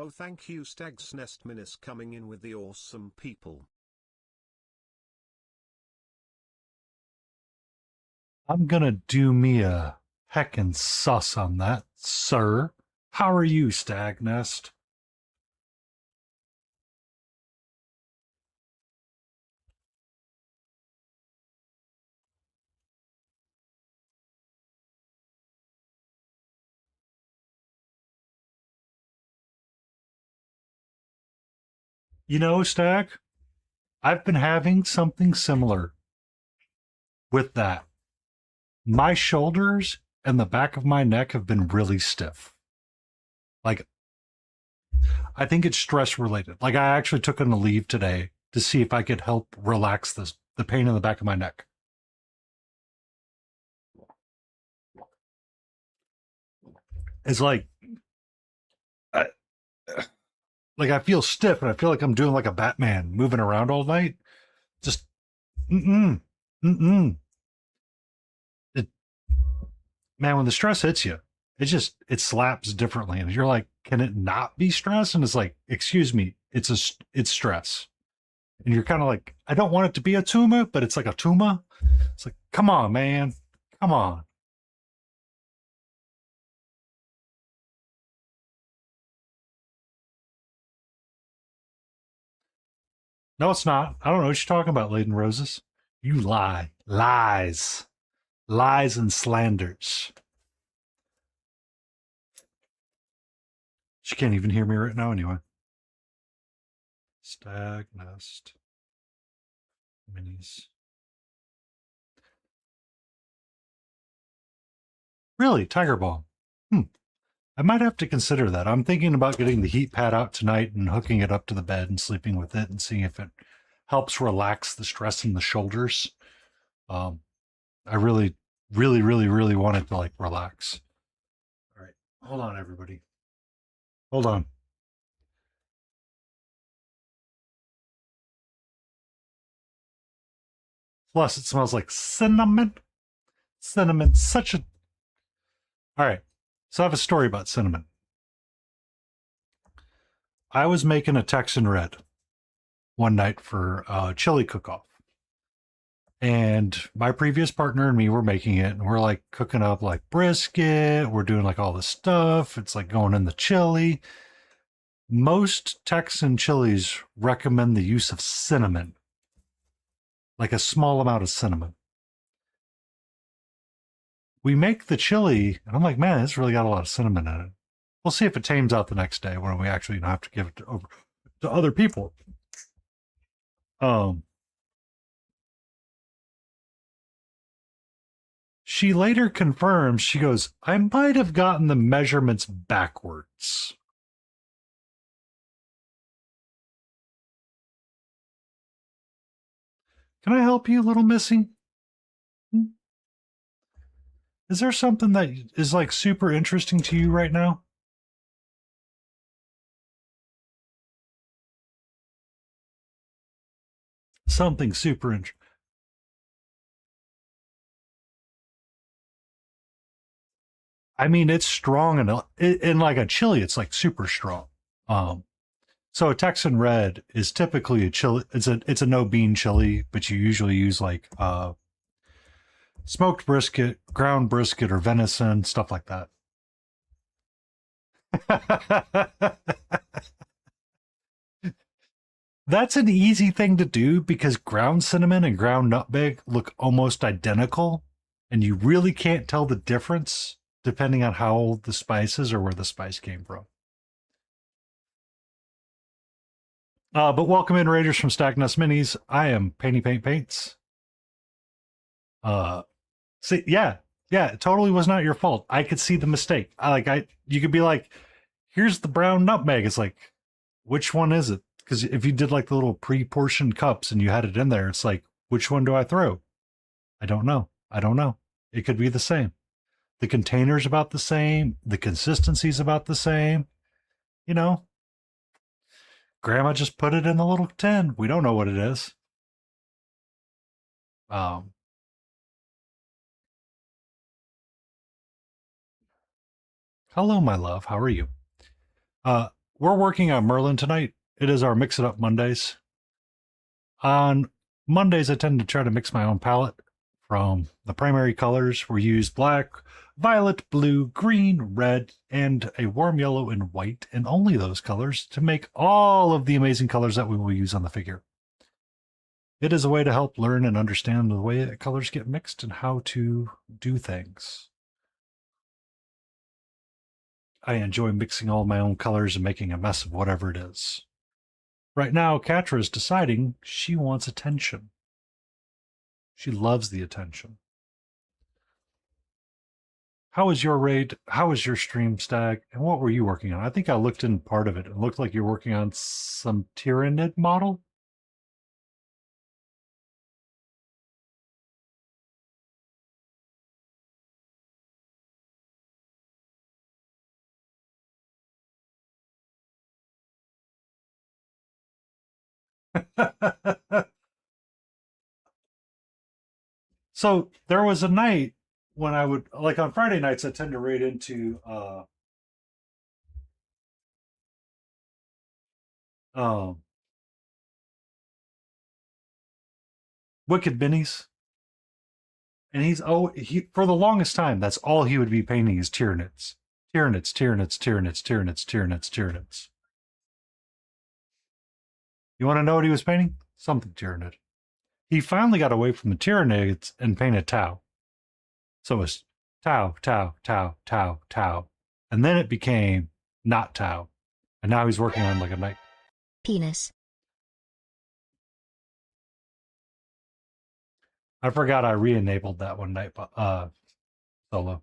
Oh, thank you, Stag's Nest Minis, coming in with the awesome people. I'm gonna do me a heckin' sus on that, sir. How are you, Stag Nest? You know, Stag, I've been having something similar with that. My shoulders and the back of my neck have been really stiff. Like, I think it's stress related. Like, I actually took on a leave today to see if I could help relax the pain in the back of my neck. It's I, like I feel stiff and I feel like I'm doing like a Batman moving around all night. Just mm-mm, mm-mm. It, man, when the stress hits you, it slaps differently, and you're like, can it not be stress? And it's like, excuse me, it's stress, and you're kind of like, I don't want it to be a tumor, but it's like a tumor. It's like, come on, man, come on. No, it's not. I don't know what you're talking about, Laden Roses. You lie, lies, and slanders. She can't even hear me right now, anyway. Stag nest minis. Really, Tiger Balm. Hmm. I might have to consider that. I'm thinking about getting the heat pad out tonight and hooking it up to the bed and sleeping with it and seeing if it helps relax the stress in the shoulders. Um, I really wanted to like relax. All right, hold on, everybody. Hold on. Plus, it smells like cinnamon. Cinnamon, such a. All right, so I have a story about cinnamon. I was making a Texan Red one night for a chili cook-off. And my previous partner and me were making it, and we're like cooking up like brisket. We're doing like all this stuff. It's like going in the chili. Most Texan chilies recommend the use of cinnamon, like a small amount of cinnamon. We make the chili, and I'm like, man, it's really got a lot of cinnamon in it. We'll see if it tames out the next day when we actually have to give it over to other people. Um, she later confirms, she goes, I might have gotten the measurements backwards. Can I help you, little missy? Is there something that is like super interesting to you right now? Something super interesting. I mean, it's strong and in like a chili, it's like super strong. Um, so a Texan Red is typically a chili. It's a no bean chili, but you usually use like smoked brisket, ground brisket, or venison, stuff like that. That's an easy thing to do because ground cinnamon and ground nutmeg look almost identical, and you really can't tell the difference depending on how old the spice is or where the spice came from. But welcome in, Raiders from Stackness Minis. I am Painty Paint Paints. Uh, see, yeah, it totally was not your fault. I could see the mistake. You could be like, here's the brown nutmeg. It's like, which one is it? Because if you did like the little pre-portioned cups and you had it in there, it's like, which one do I throw? I don't know. I don't know. It could be the same. The container's about the same. The consistency's about the same. You know, grandma just put it in the little tin. We don't know what it is. Um, Hello, my love. How are you? we're working on Merlin tonight. It is our Mix It Up Mondays. On Mondays, I tend to try to mix my own palette from the primary colors. We use black, violet, blue, green, red, and a warm yellow and white, and only those colors to make all of the amazing colors that we will use on the figure. It is a way to help learn and understand the way that colors get mixed and how to do things. I enjoy mixing all my own colors and making a mess of whatever it is. Right now, Katra is deciding she wants attention. She loves the attention. How was your raid? How was your stream, Stag? And what were you working on? I think I looked in part of it. It looked like you're working on some Tyrannid model. So there was a night when I would, like on Friday nights, I tend to raid into um Wicked Minis. And he for the longest time, that's all he would be painting is Tyranids. Tyranids, Tyranids, Tyranids, Tyranids, Tyranids, Tyranids. You want to know what he was painting? Something Tyranid. He finally got away from the Tyranids and painted Tau. So it's Tau, Tau, Tau, Tau, Tau. And then it became not Tau. And now he's working on like a night. Penis. I forgot I re-enabled that one night solo.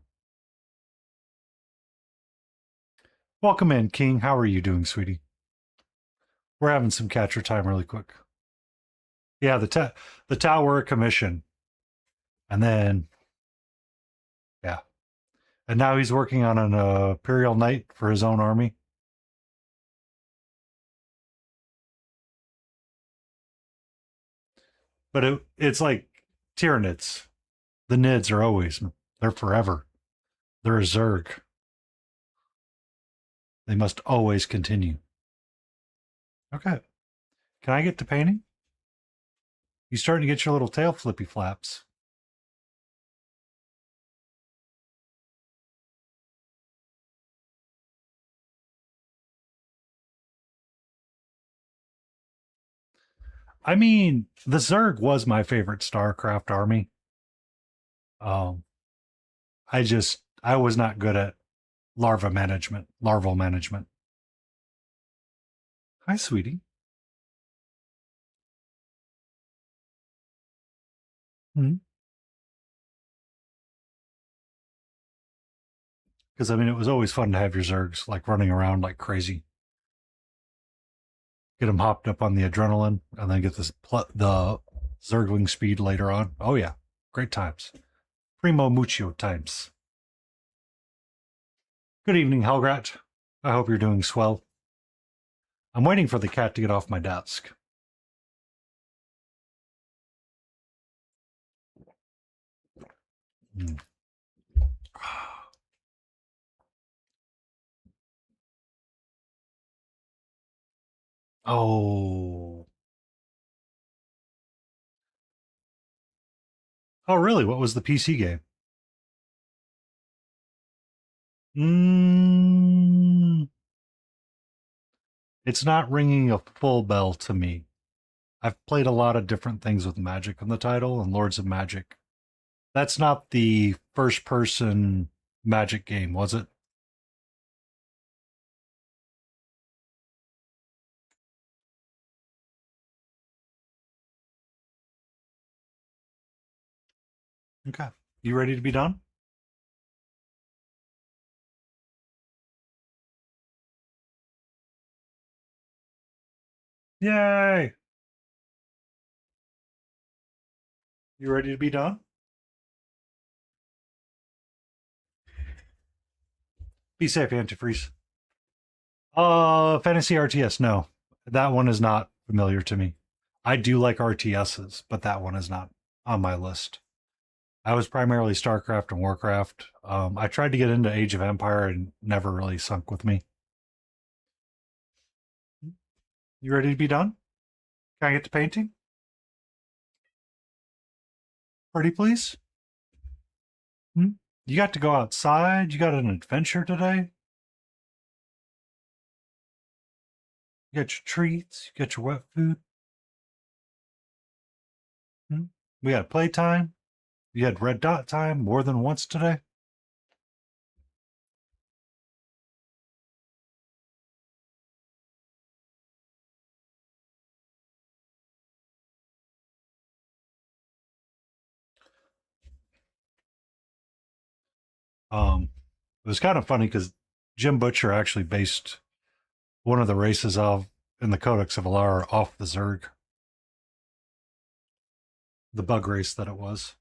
Welcome in, King. How are you doing, sweetie? We're having some catcher time really quick. Yeah, the Tau were a commission. And then yeah. And now he's working on an Imperial Knight for his own army. But it's like Tyranids. The Nids are always, they're forever. They're a Zerg. They must always continue. Okay. Can I get to painting? You starting to get your little tail flippy flaps. I mean, the Zerg was my favorite StarCraft army. Um, I was not good at larval management. Hi, sweetie. Because I mean, it was always fun to have your Zergs like running around like crazy. Get them hopped up on the adrenaline, and then get the Zergling speed later on. Oh yeah, great times. Primo mucho times. Good evening, Helgrat. I hope you're doing swell. I'm waiting for the cat to get off my desk. Mm. Oh. Oh, really? What was the PC game? It's not ringing a full bell to me. I've played a lot of different things with Magic in the title and Lords of Magic. That's not the first person Magic game, was it? Okay. You ready to be done? Yay! You ready to be done? Be safe, antifreeze. Fantasy RTS, no. That one is not familiar to me. I do like RTSs, but that one is not on my list. I was primarily StarCraft and Warcraft. I tried to get into Age of Empire and never really sunk with me. You ready to be done? Can I get to painting? Pretty please? Hmm? You got to go outside. You got an adventure today. You got your treats. You got your wet food. Hmm? We got playtime. You had red dot time more than once today. It was kind of funny because Jim Butcher actually based one of the races of in the Codex of Alara off the Zerg, the bug race that it was.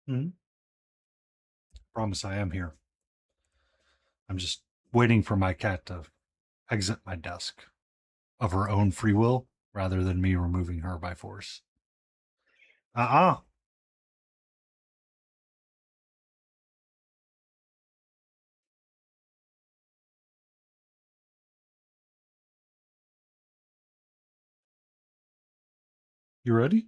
Mm-hmm. Promise I am here. I'm just waiting for my cat to exit my desk of her own free will rather than me removing her by force. Uh-uh. You ready?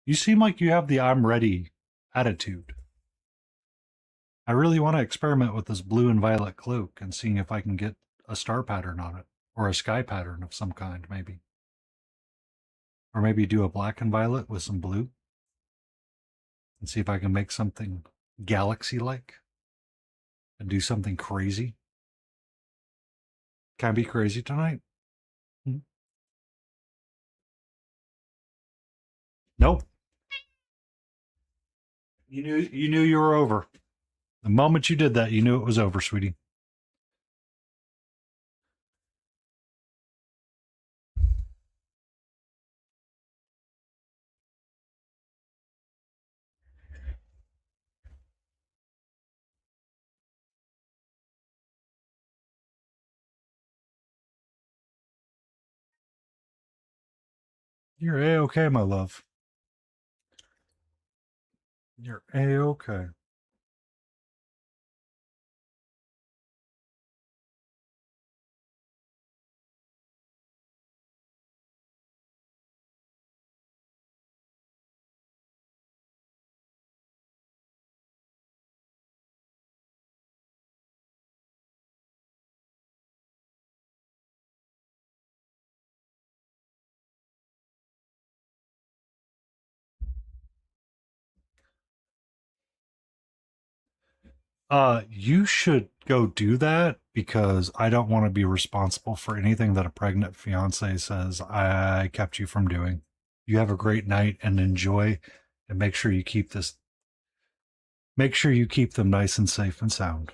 You seem like you have the I'm ready attitude. I really want to experiment with this blue and violet cloak and seeing if I can get a star pattern on it or a sky pattern of some kind, maybe. Or maybe do a black and violet with some blue and see if I can make something galaxy like and do something crazy. Can I be crazy tonight? Hmm? Nope. You knew you were over. The moment you did that, you knew it was over, sweetie. You're a-okay, my love. You're a-okay. You should go do that because I don't want to be responsible for anything that a pregnant fiance says I kept you from doing. You have a great night and enjoy, and make sure you keep them nice and safe and sound.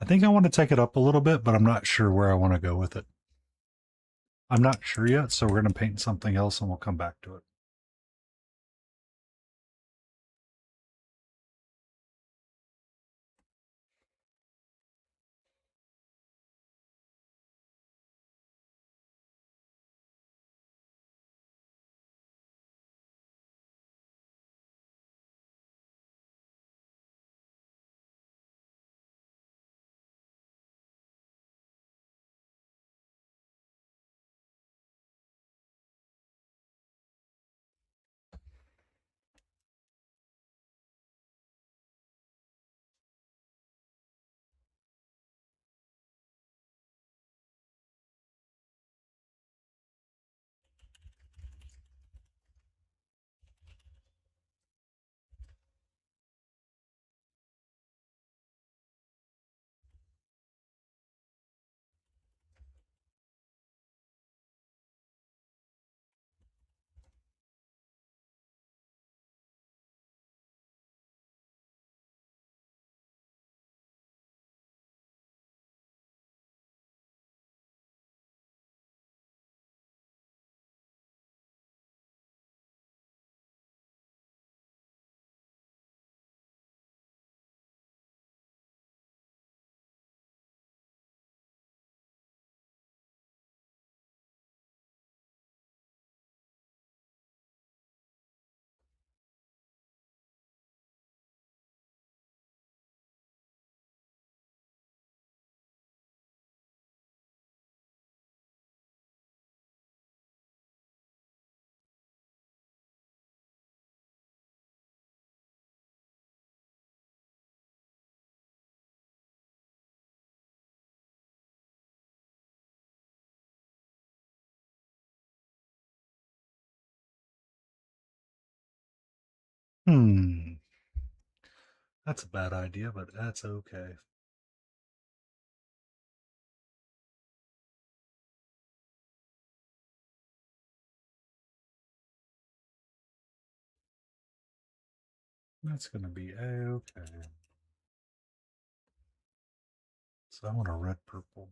I think I want to take it up a little bit, but I'm not sure where I want to go with it. I'm not sure yet, so we're going to paint something else and we'll come back to it. Hmm. That's a bad idea, but that's okay. That's going to be okay. So I want a red purple.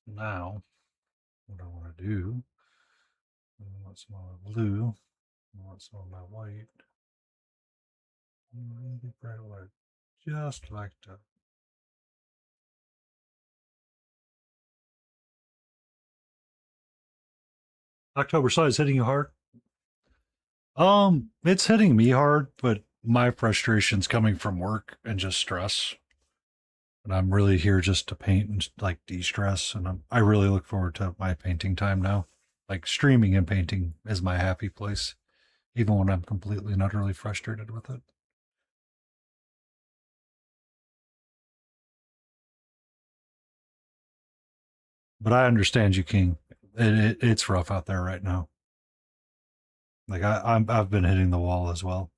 Now, what I want to do, I want some of my blue, I want some of my white, really bright white, just like that. October size hitting you hard? It's hitting me hard, but my frustration's coming from work and just stress. And I'm really here just to paint and like de-stress. And I really look forward to my painting time now. Like streaming and painting is my happy place, even when I'm completely and utterly frustrated with it. But I understand you, King. It's rough out there right now. Like I've been hitting the wall as well.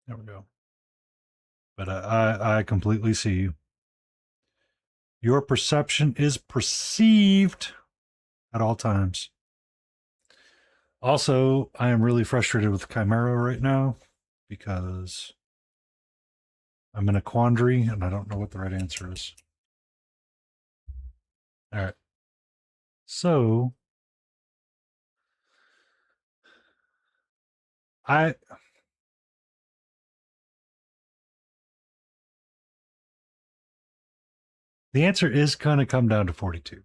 There we go. But I completely see you. Your perception is perceived at all times. Also, I am really frustrated with Chimera right now because I'm in a quandary and I don't know what the right answer is. All right. So I the answer is gonna come down to 42.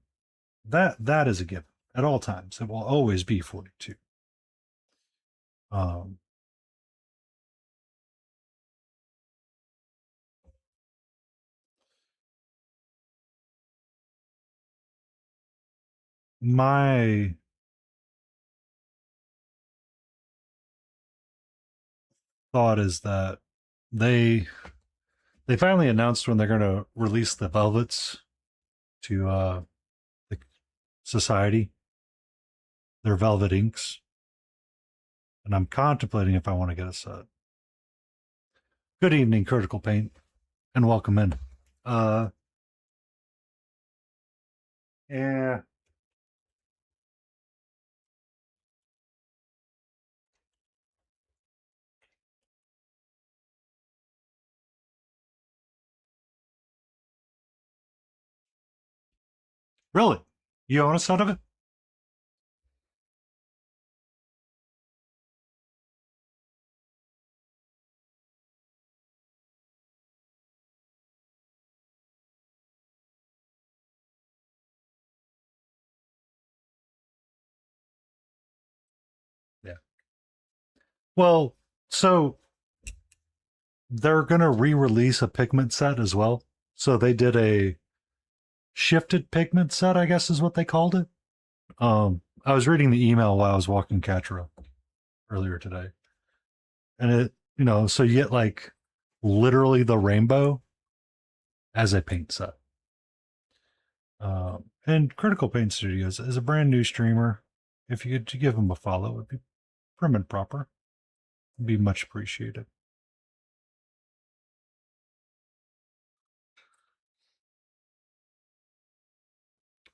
That is a given at all times. It will always be 42. Um my thought is that they they finally announced when they're gonna release the velvets to the society, their velvet inks, and I'm contemplating if I want to get a set. Good evening, Critical Paint, and welcome in. Uh, yeah, Really? You own a set of it? Yeah. Well, so they're going to re-release a pigment set as well. So they did a shifted pigment set, I guess is what they called it. I was reading the email while I was walking Catra earlier today, and so you get like literally the rainbow as a paint set. And Critical Paint Studios is a brand new streamer. If you could give them a follow, it'd be prim and proper. It'd be much appreciated.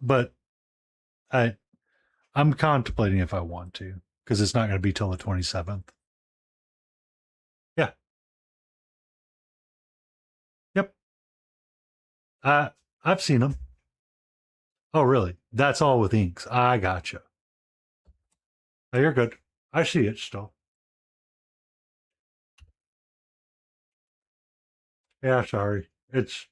But I I'm contemplating if I want to, because it's not going to be till the 27th. Yeah. Yep. Uh, I've seen them. Oh, really? That's all with inks. I gotcha. Oh, you're good. I see it still. Yeah, sorry. It's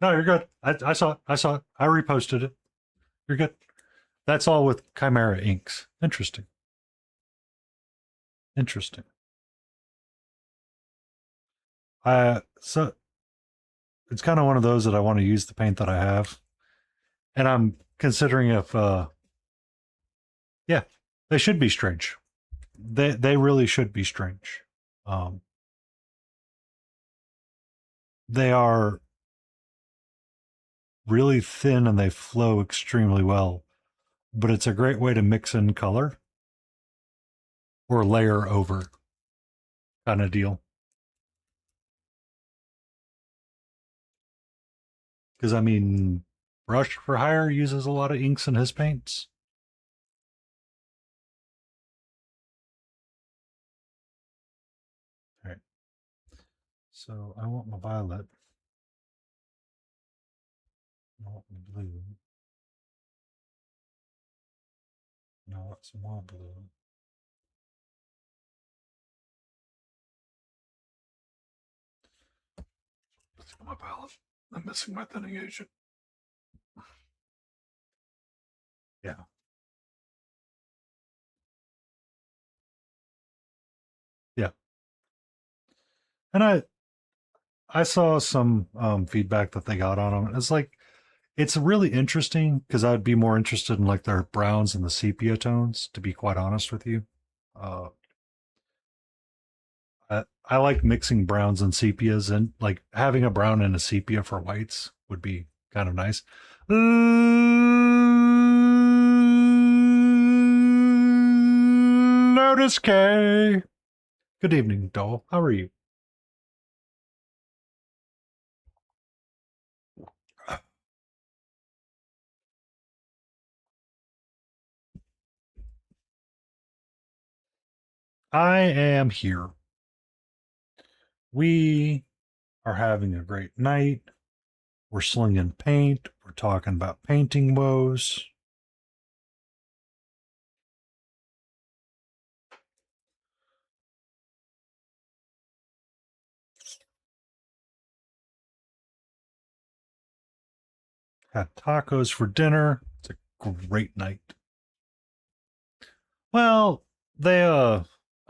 no, you're good. I saw it. I saw it. I reposted it. You're good. That's all with Chimera inks. Interesting. Interesting. So it's kind of one of those that I want to use the paint that I have, and I'm considering if yeah, they should be strange. They really should be strange. Um, they are really thin and they flow extremely well, but it's a great way to mix in color or layer over kind of deal. Because I mean, Rush for Hire uses a lot of inks in his paints. All right. So I want my violet. I want my blue. Now I want some more blue. Let's get my palette. I'm missing my thinning agent. Yeah. Yeah. And I saw some feedback that they got on them. It's like it's really interesting because I'd be more interested in like their browns and the sepia tones, to be quite honest with you. Uh, I like mixing browns and sepias, and like having a brown and a sepia for whites would be kind of nice. Notice K. Good evening, doll. How are you? I am here. We are having a great night. We're slinging paint. We're talking about painting woes. Had tacos for dinner. It's a great night. Well,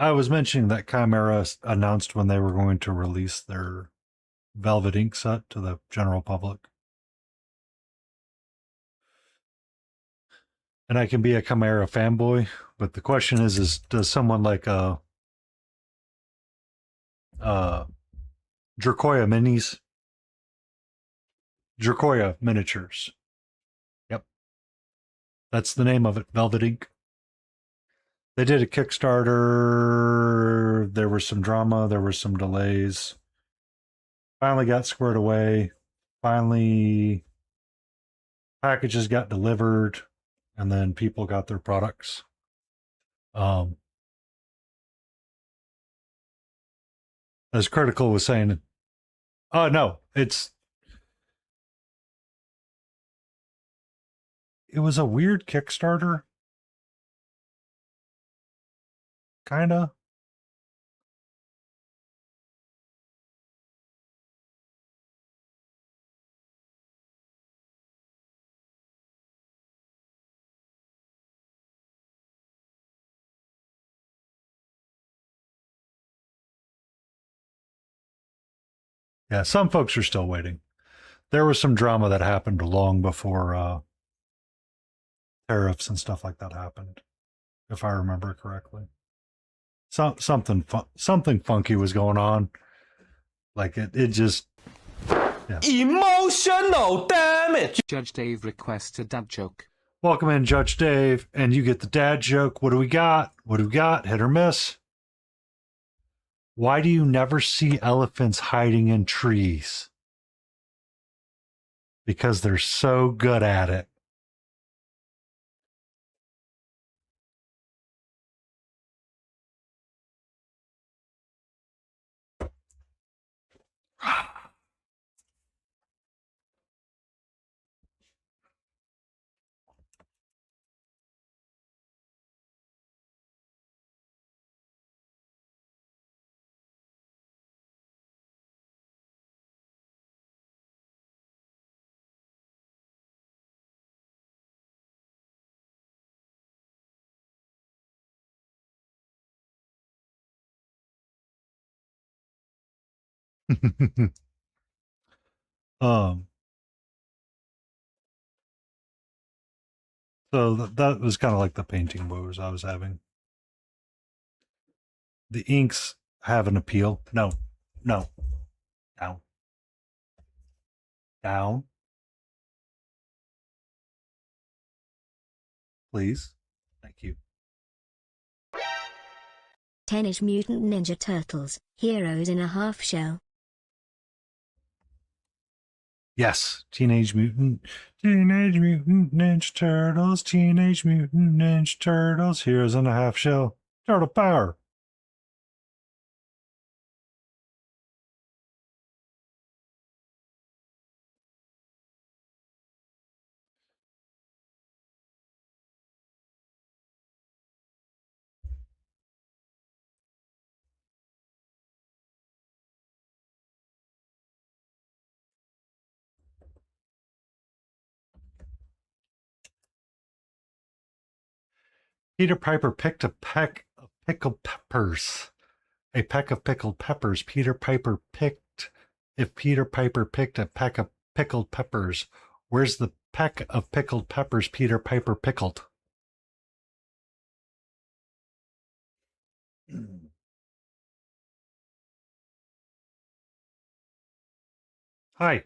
I was mentioning that Chimera announced when they were going to release their Velvet Ink set to the general public. And I can be a Chimera fanboy, but the question is does someone like uh Dracoya Minis, Dracoya Miniatures. Yep, that's the name of it, Velvet Ink. They did a Kickstarter. There was some drama. There were some delays. Finally got squared away. Finally, packages got delivered, and then people got their products. Um, as Critical was saying, No, it was a weird Kickstarter, kind of. Yeah, some folks are still waiting. There was some drama that happened long before tariffs and stuff like that happened, if I remember correctly. Something funky was going on. Like it just yeah. Emotional damage. Judge Dave requests a dad joke. Welcome in, Judge Dave, and you get the dad joke. What do we got? What do we got? Hit or miss? Why do you never see elephants hiding in trees? Because they're so good at it. um so that was kind of like the painting woes I was having. The inks have an appeal. No, down, down, please. Thank you. Teenage Mutant Ninja Turtles, Heroes in a Half Shell. Yes, Teenage Mutant Ninja Turtles, Teenage Mutant Ninja Turtles, Heroes in a Half Shell, Turtle Power. Peter Piper picked a peck of pickled peppers. A peck of pickled peppers. Peter Piper picked. If Peter Piper picked a peck of pickled peppers, where's the peck of pickled peppers Peter Piper pickled? Hi.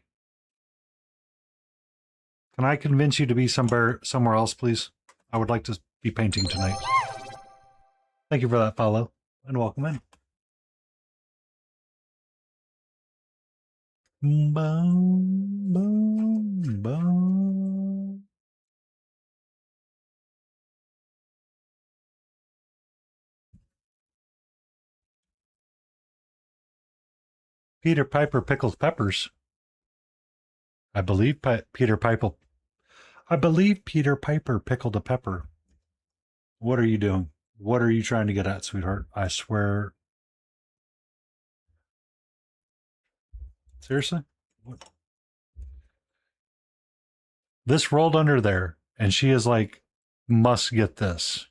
Can I convince you to be somewhere else, please? I would like to be painting tonight. Thank you for that follow, and welcome in. Boom, boom, boom. Peter Piper pickles peppers. I believe Peter Piper. I believe Peter Piper pickled a pepper. What are you doing? What are you trying to get at, sweetheart? I swear. Seriously? What? This rolled under there, and she is like, must get this.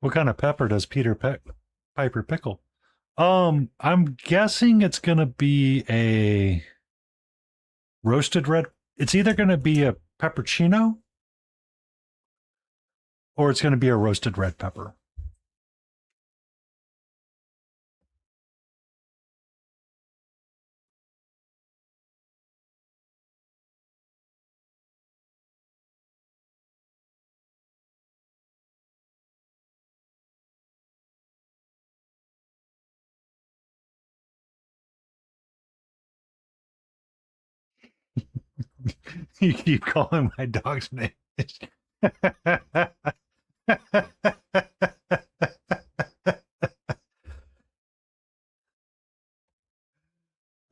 What kind of pepper does Piper pickle? I'm guessing it's gonna be a roasted red. It's either gonna be a peppercino or it's gonna be a roasted red pepper. You keep calling my dog's name.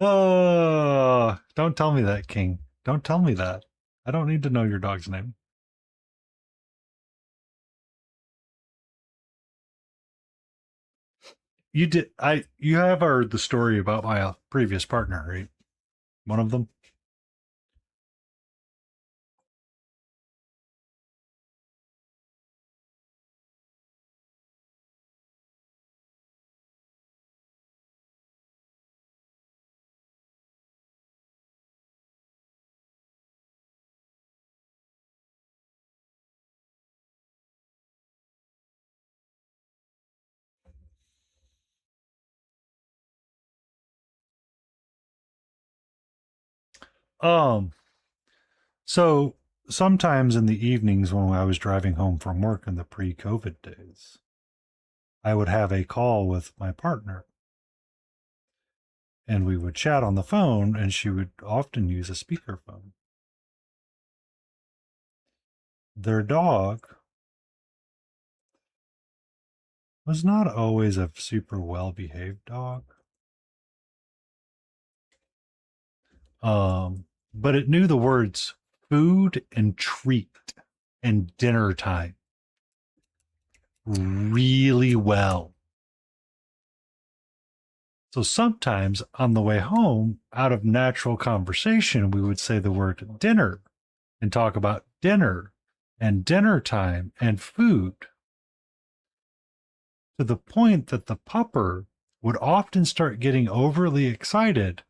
Oh, don't tell me that, King. Don't tell me that. I don't need to know your dog's name. You have heard the story about my previous partner, right? One of them. Um, so sometimes in the evenings when I was driving home from work in the pre-COVID days, I would have a call with my partner and we would chat on the phone, and she would often use a speakerphone. Their dog was not always a super well-behaved dog. But it knew the words food and treat and dinner time really well. So sometimes on the way home, out of natural conversation, we would say the word dinner and talk about dinner and dinner time and food, to the point that the pupper would often start getting overly excited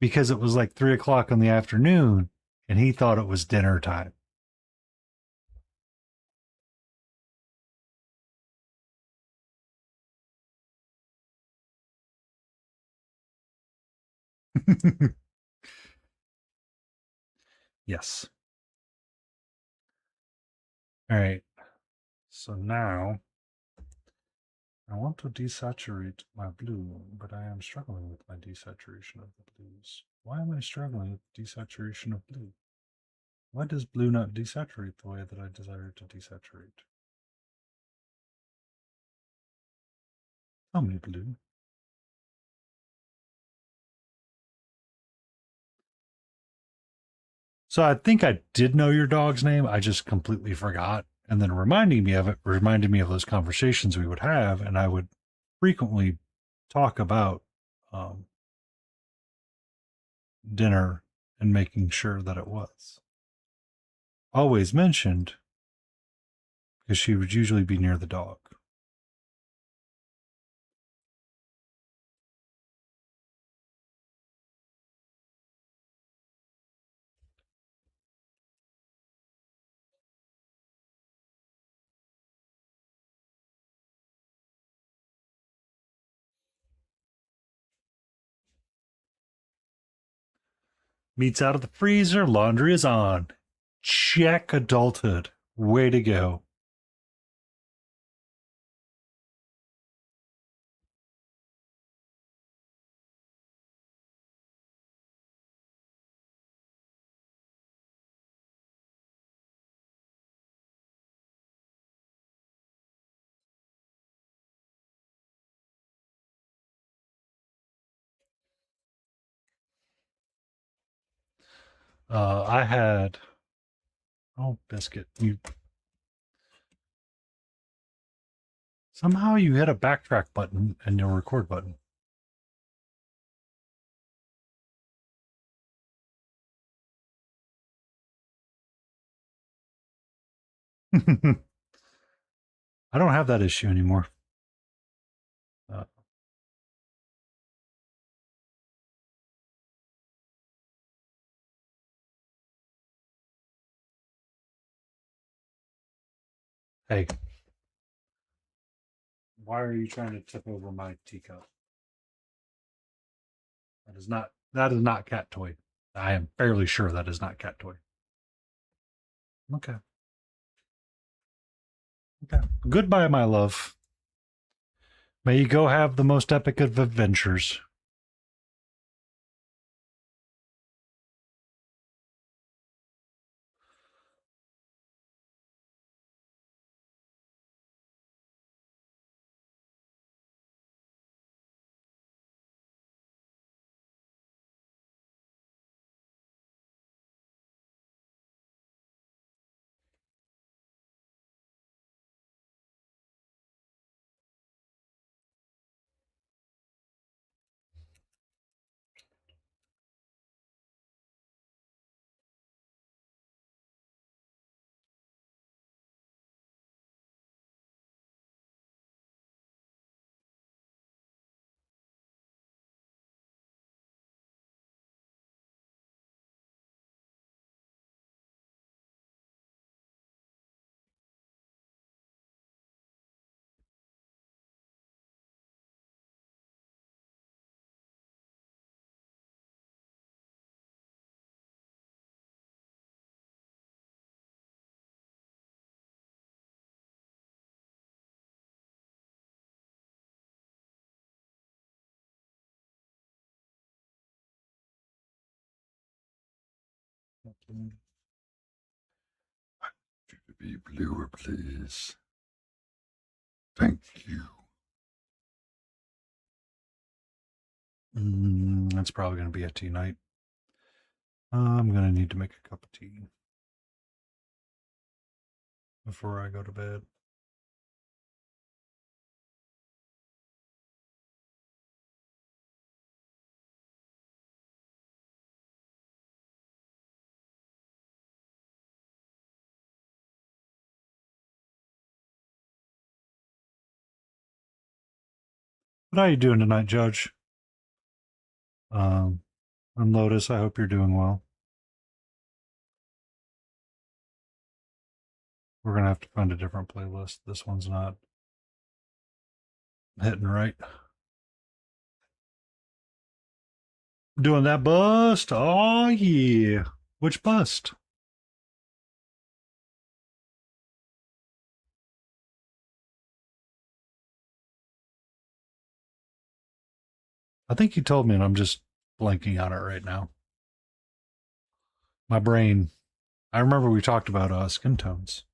because it was like 3 o'clock in the afternoon and he thought it was dinner time. Yes. All right. So now I want to desaturate my blue, but I am struggling with my desaturation of the blues. Why am I struggling with desaturation of blue? Why does blue not desaturate the way that I desire it to desaturate? Tell me, blue. So I think I did know your dog's name. I just completely forgot. And then reminding me of it reminded me of those conversations we would have. And I would frequently talk about dinner and making sure that it was always mentioned, because she would usually be near the dog. Meat's out of the freezer, laundry is on. Check adulthood. Way to go. I had, oh, biscuit. Somehow you hit a backtrack button and your record button. I don't have that issue anymore. Uh, hey, why are you trying to tip over my teacup? That is not cat toy. I am fairly sure that is not cat toy. Okay. Okay. Goodbye, my love. May you go have the most epic of adventures. To be bluer, please. Thank you. That's probably going to be a tea night. I'm going to need to make a cup of tea before I go to bed. What are you doing tonight, Judge? And Lotus, I hope you're doing well. We're going to have to find a different playlist. This one's not hitting right. Doing that bust? Oh, yeah. Which bust? I think you told me, and I'm just blanking on it right now. My brain. I remember we talked about skin tones.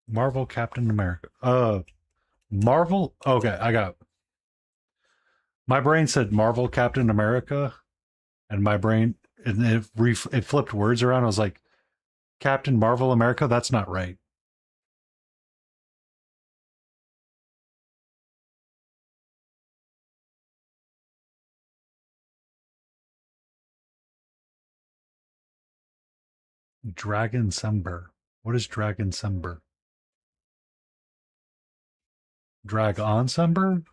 Marvel Captain America. Marvel. Okay, I got it. My brain said Marvel Captain America, and my brain it flipped words around. I was like, Captain Marvel America. That's not right. Dragon Sember. What is Dragon Sember? Drag on Sember?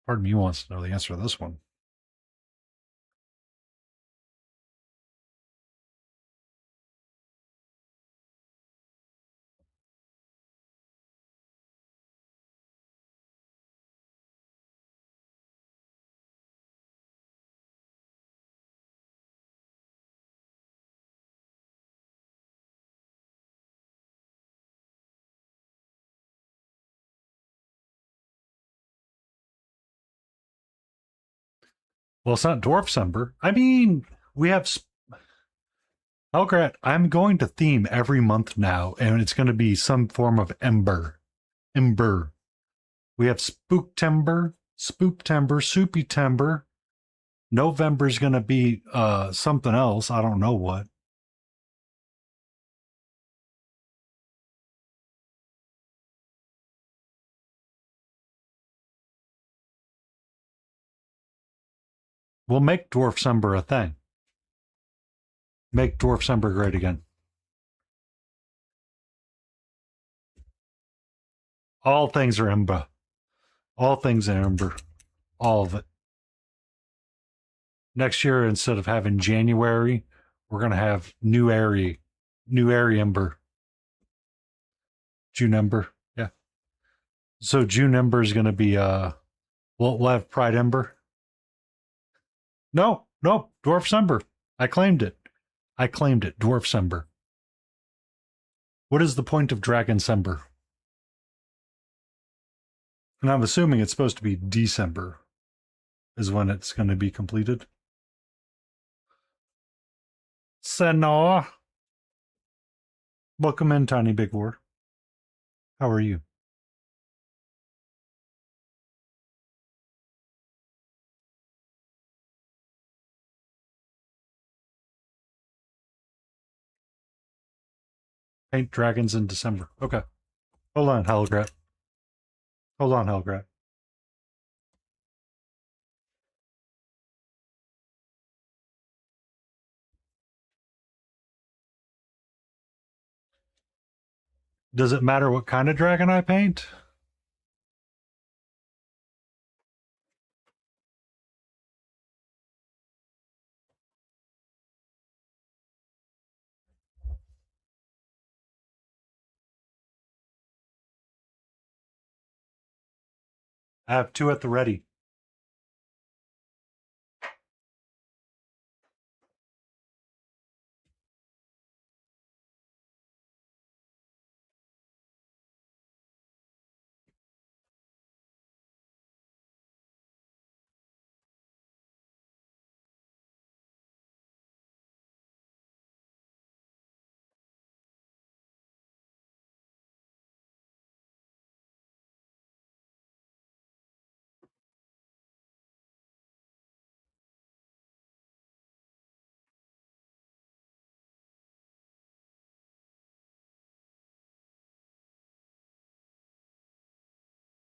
Part of me wants to know the answer to this one. Well, it's not Dwarf Sember. I mean, we have Hellgrat. I'm going to theme every month now, and it's going to be some form of ember. Ember. We have Spooktember, Soupy Timber. November's going to be something else. I don't know what. We'll make Dwarf Sember a thing. Make Dwarf Sember great again. All things are ember. All things are ember. All of it. Next year, instead of having January, we're going to have New Airy Ember. June Ember. Yeah. So June Ember is going to be, we'll have Pride Ember. No, Dwarf Sember. I claimed it. Dwarf Sember. What is the point of Dragon Sember? And I'm assuming it's supposed to be December is when it's going to be completed. Senor. Welcome in, Tiny Big War. How are you? Paint dragons in December. Okay. Hold on, Hellgrat. Does it matter what kind of dragon I paint? I have two at the ready.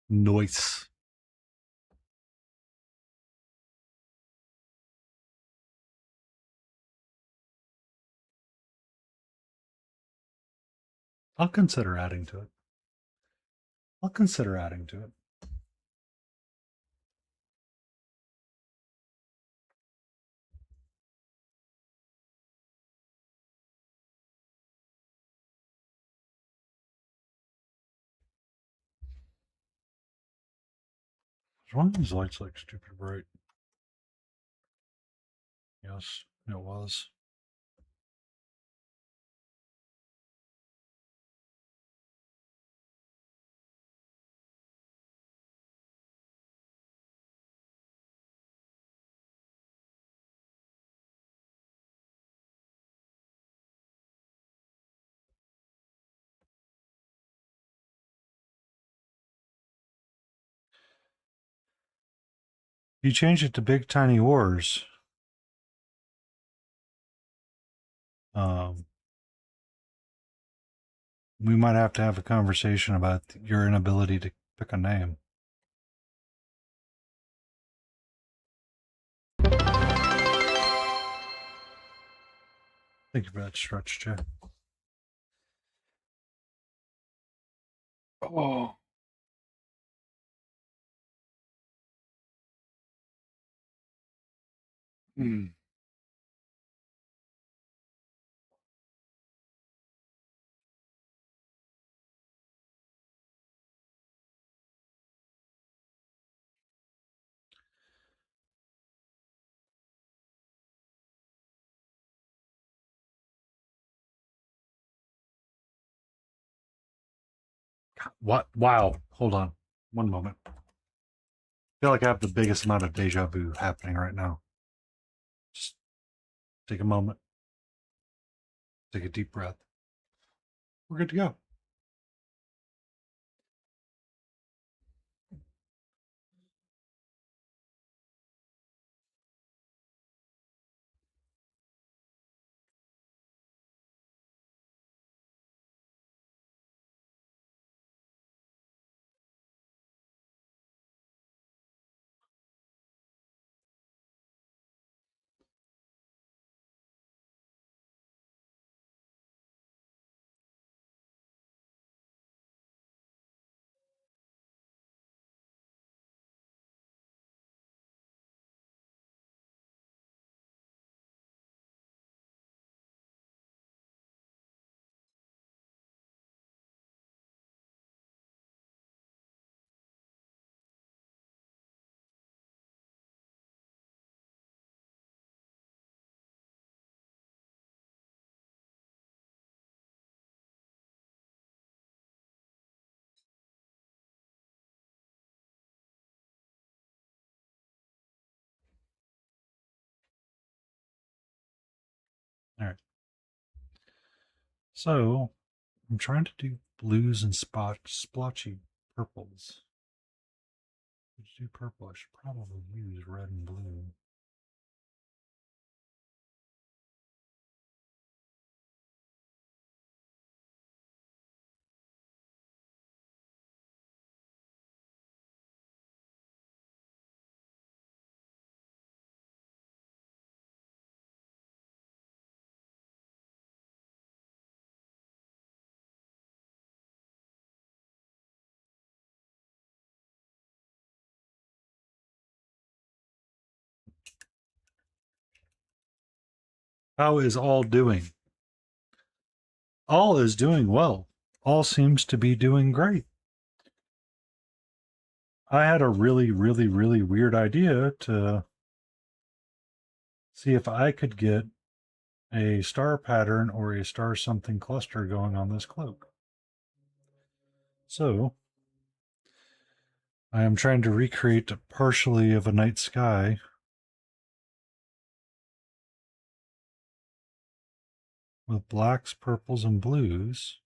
Noise. I'll consider adding to it. I'll consider adding to it. Is one of these lights like stupid bright? Yes, it was. You change it to Big Tiny Wars. We might have to have a conversation about your inability to pick a name. Thank you for that stretch, Jay. Oh. Hmm. What? Wow. Hold on. One moment. I feel like I have the biggest amount of deja vu happening right now. Just take a moment. Take a deep breath. We're good to go. All right. So I'm trying to do blues and splotchy purples. To do purple, I should probably use red and blue. How is all doing? All is doing well. All seems to be doing great. I had a really, really, really weird idea to see if I could get a star pattern or a star something cluster going on this cloak. So I am trying to recreate partially of a night sky with blacks, purples, and blues.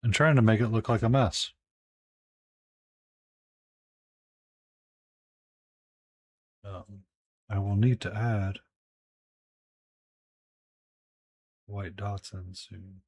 And trying to make it look like a mess. I will need to add white dots in soon.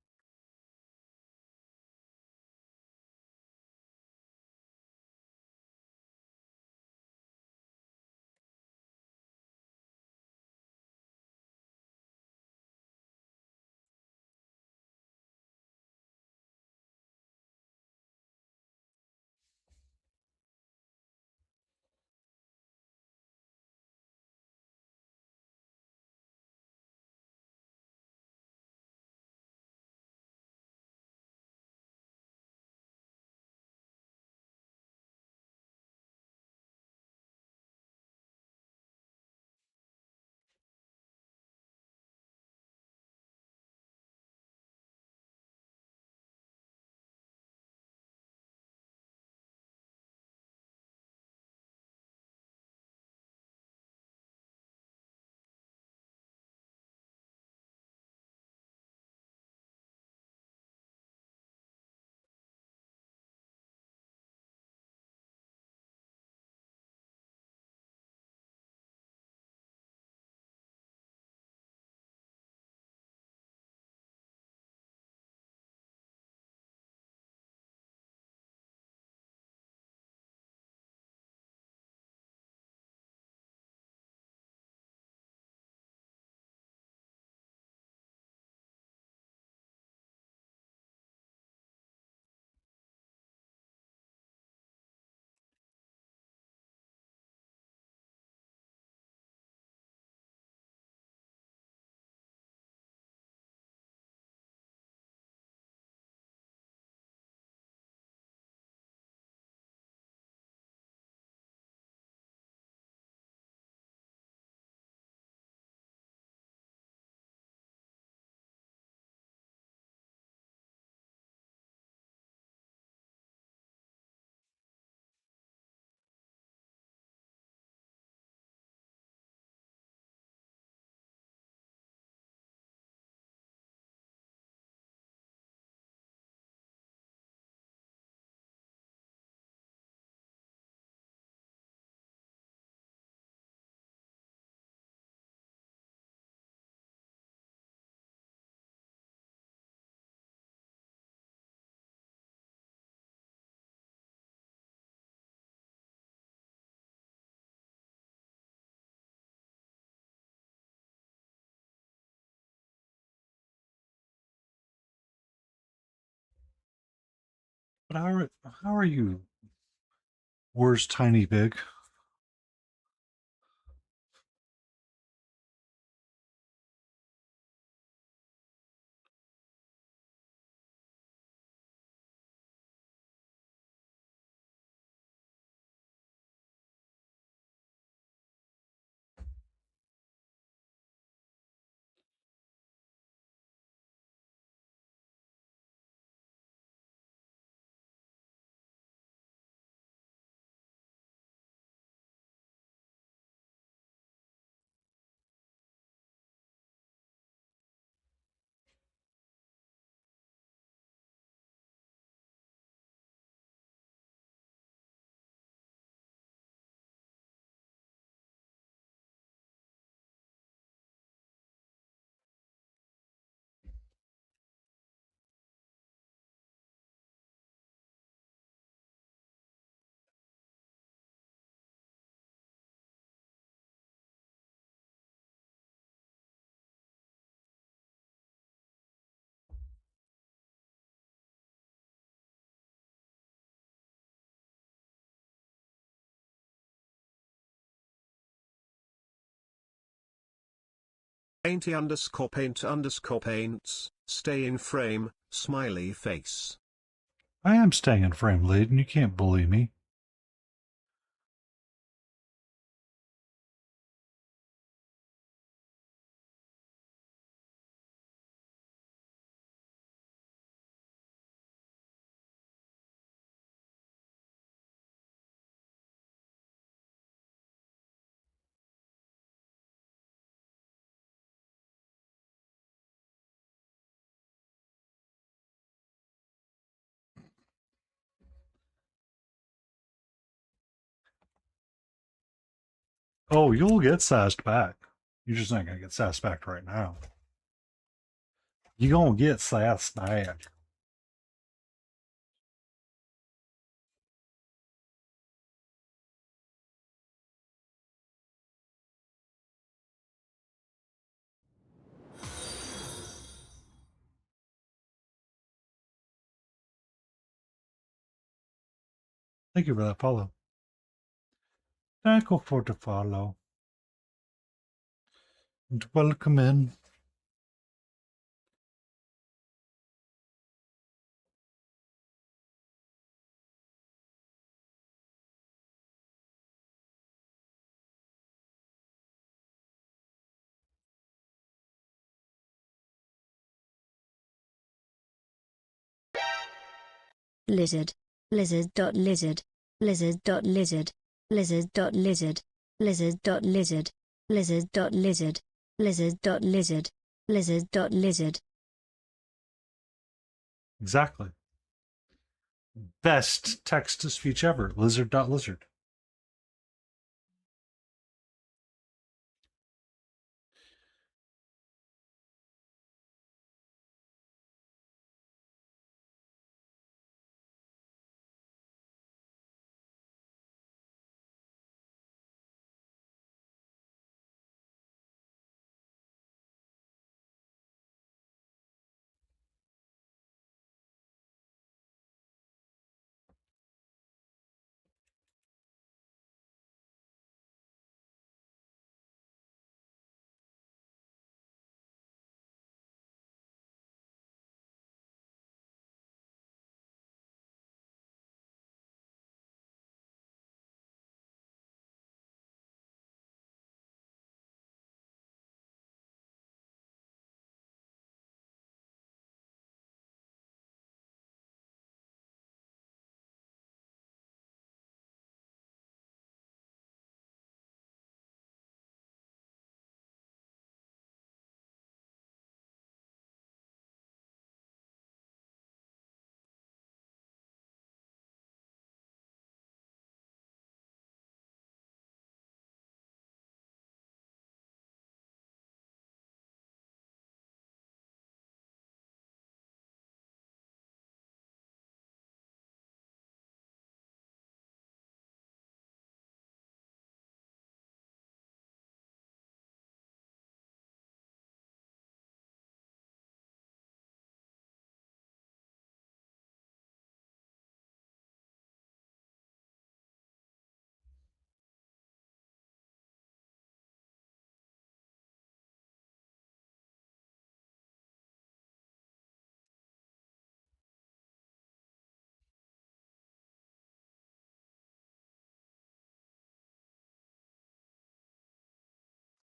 But how are you? Where's Tiny Big? Painty_paint_paints, stay in frame, smiley face. I am staying in frame, Layden. You can't bully me. Oh, you'll get sassed back. You're just not gonna get sassed back right now. You gonna get sassed back. Thank you for that follow. Thank you for the follow. And welcome in. Lizard. Lizard.lizard. Lizard.lizard. Lizard.lizard. Lizard.lizard. Lizard.lizard. Lizard.lizard. Lizard.lizard. Exactly. Best text to speech ever. Lizard.lizard.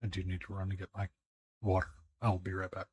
I do need to run to get my water. I'll be right back.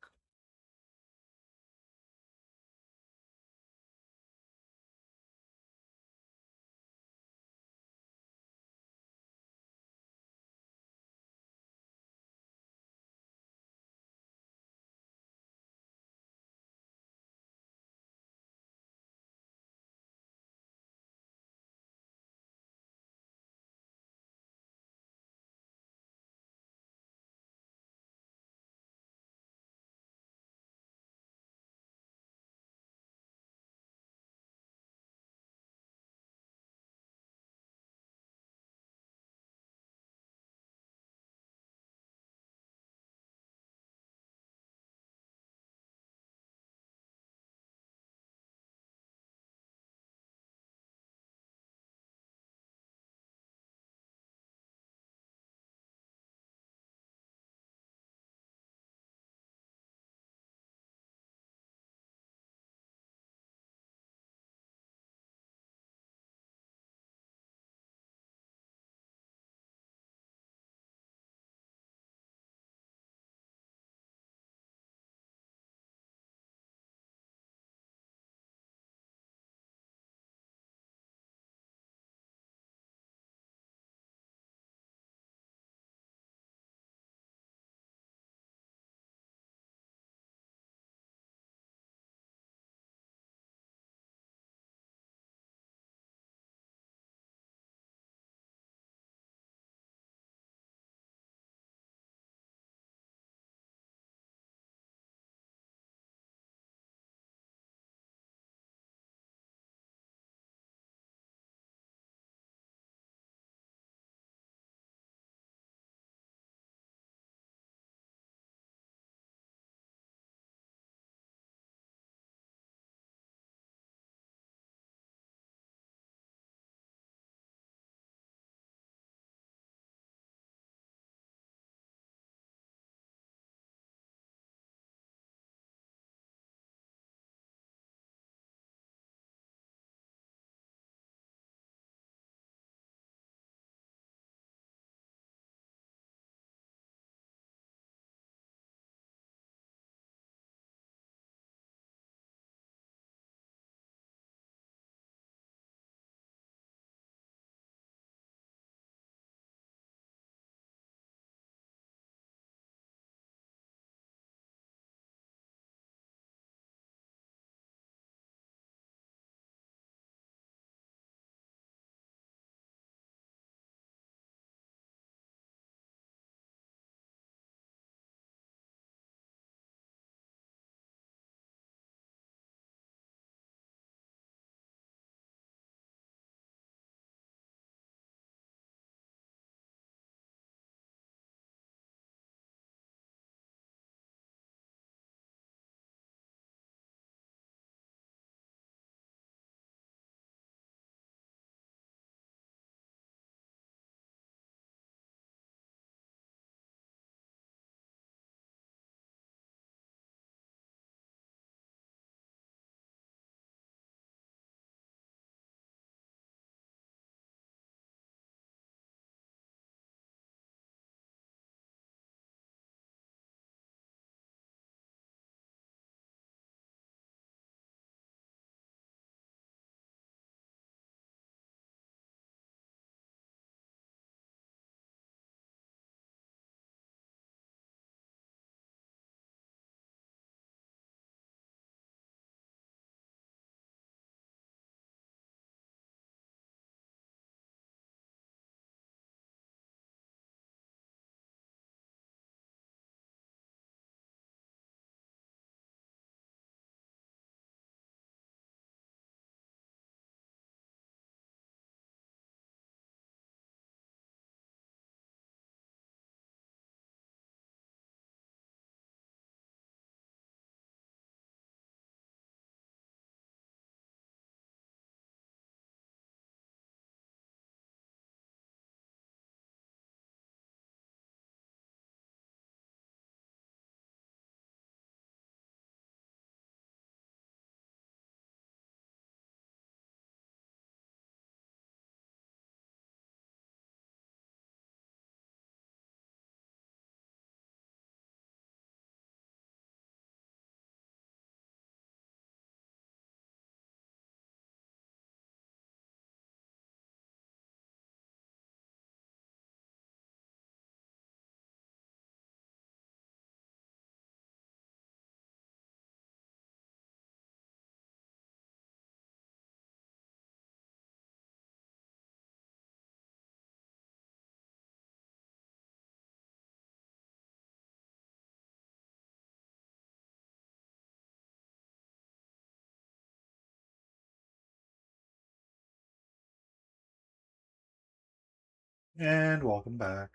And welcome back.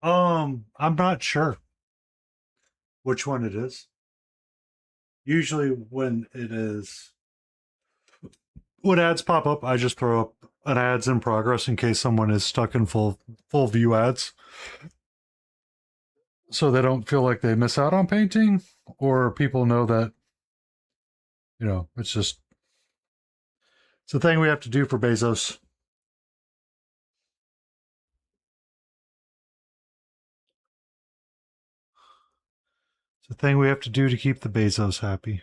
I'm not sure which one it is. Usually when ads pop up, I just throw up an ads in progress in case someone is stuck in full view ads. So they don't feel like they miss out on painting, or people know that, it's a thing we have to do for Bezos. It's a thing we have to do to keep the Bezos happy.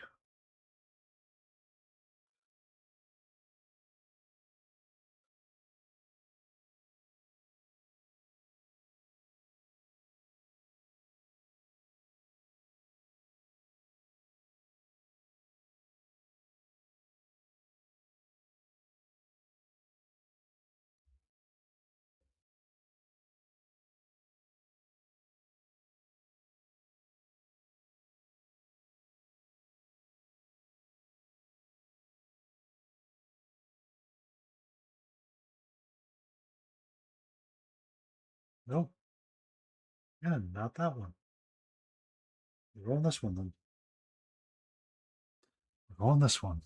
Nope. Yeah, not that one. We're going this one then. We're going this one.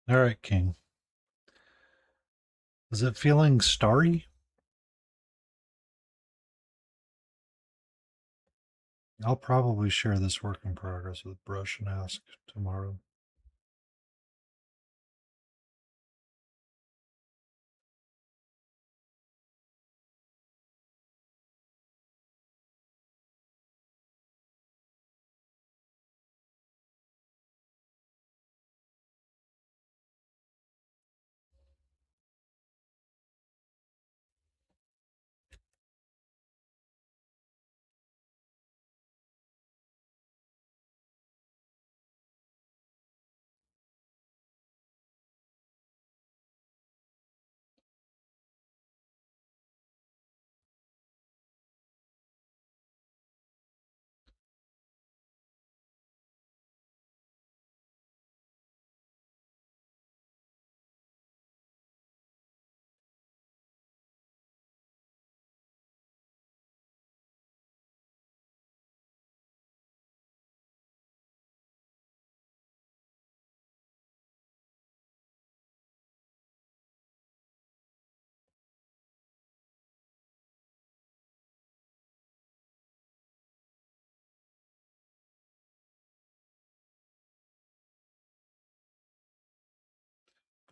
All right, King. Is it feeling starry? I'll probably share this work in progress with Brush and Ask tomorrow.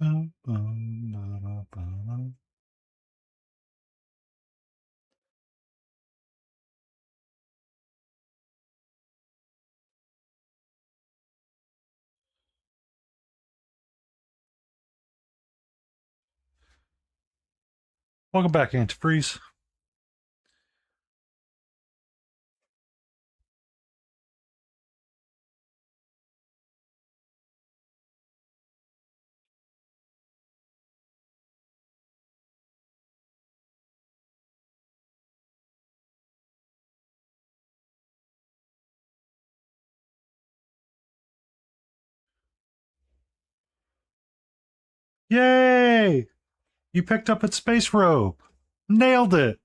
Bum, bum, ba, ba, ba. Welcome back, Antifreeze. Yay! You picked up its space robe. Nailed it.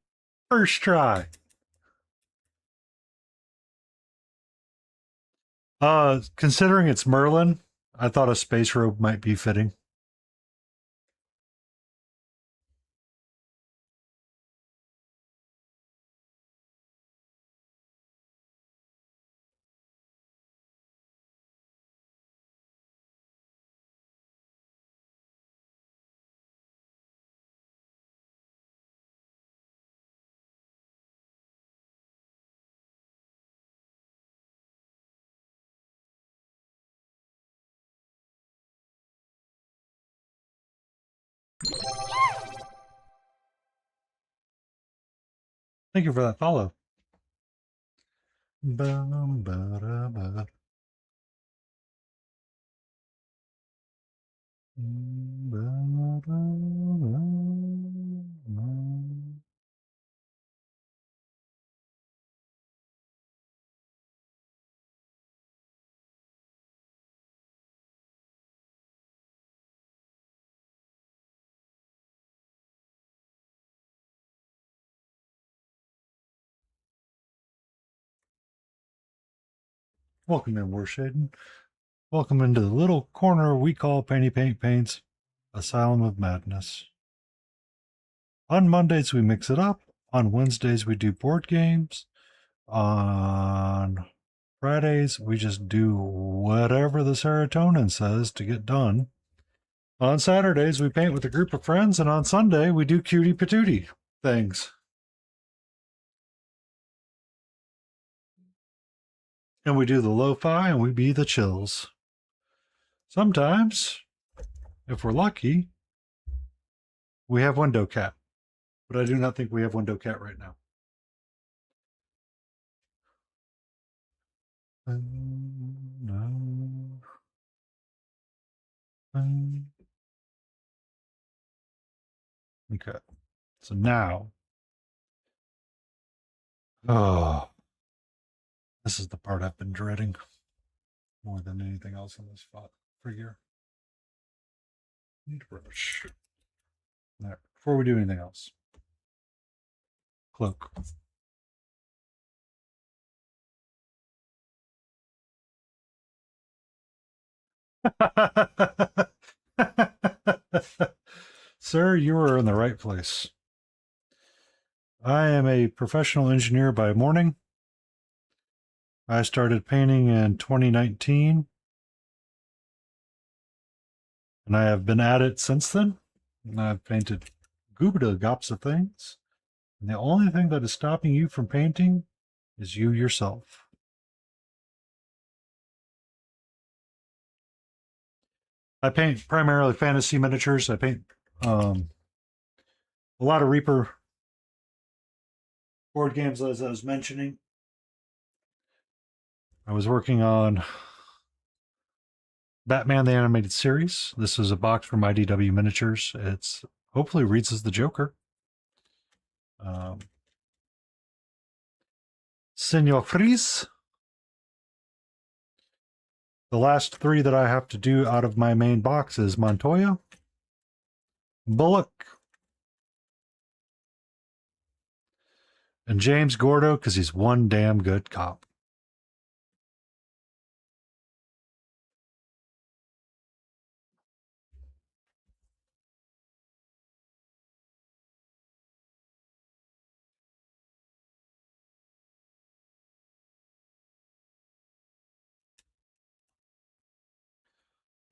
First try. Considering it's Merlin, I thought a space robe might be fitting. Thank you for that follow. Bum, ba-da-ba. Welcome in, Warshaden. Welcome into the little corner we call Painty Paint Paint's Asylum of Madness. On Mondays, we mix it up. On Wednesdays, we do board games. On Fridays, we just do whatever the serotonin says to get done. On Saturdays, we paint with a group of friends. And on Sunday, we do cutie patootie things. And we do the lo-fi and we be the chills. Sometimes, if we're lucky, we have window cat. But I do not think we have window cat right now. Okay. So now, oh, this is the part I've been dreading more than anything else in this spot for here. Need a brush. There. Before we do anything else, cloak. Sir, you are in the right place. I am a professional engineer by morning. I started painting in 2019, and I have been at it since then. And I've painted goobada gops of things. And the only thing that is stopping you from painting is you yourself. I paint primarily fantasy miniatures. I paint a lot of Reaper board games, as I was mentioning. I was working on Batman the Animated Series. This is a box from IDW Miniatures. It's hopefully reads as the Joker. Senor Freeze. The last three that I have to do out of my main box is Montoya, Bullock, and James Gordo, because he's one damn good cop.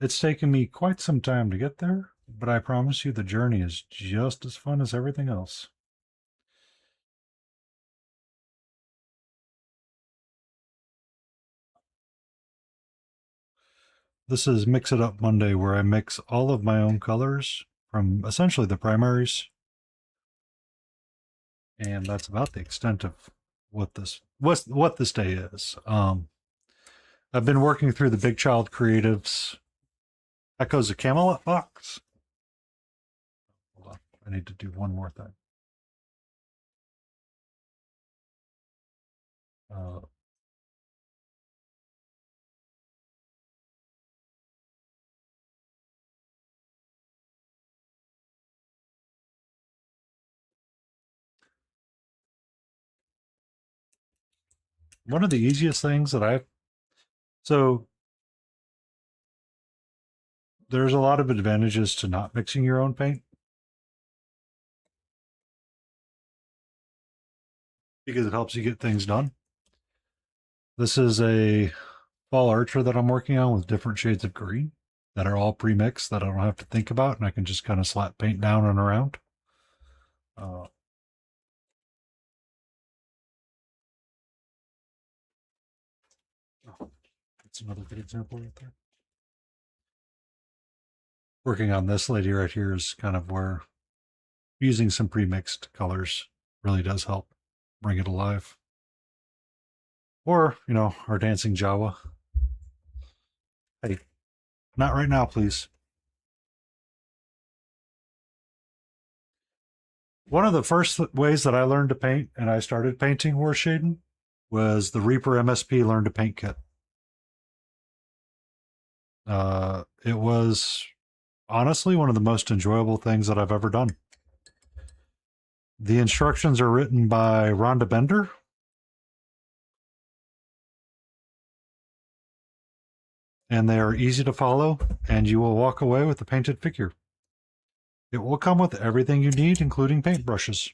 It's taken me quite some time to get there, but I promise you the journey is just as fun as everything else. This is Mix It Up Monday, where I mix all of my own colors from essentially the primaries. And that's about the extent of what this day is. I've been working through the Big Child Creatives Echoes of Camelot box. Hold on, I need to do one more thing. one of the easiest things that so there's a lot of advantages to not mixing your own paint because it helps you get things done. This is a fall archer that I'm working on with different shades of green that are all pre-mixed that I don't have to think about, and I can just kind of slap paint down and around. That's another good example right there. Working on this lady right here is kind of where using some pre-mixed colors really does help bring it alive. Or, you know, our dancing Jawa. Hey, not right now, please. One of the first ways that I learned to paint and I started painting horse shading was the Reaper MSP Learn to Paint kit. It was honestly one of the most enjoyable things that I've ever done. The instructions are written by Rhonda Bender. And they are easy to follow, and you will walk away with a painted figure. It will come with everything you need, including paintbrushes.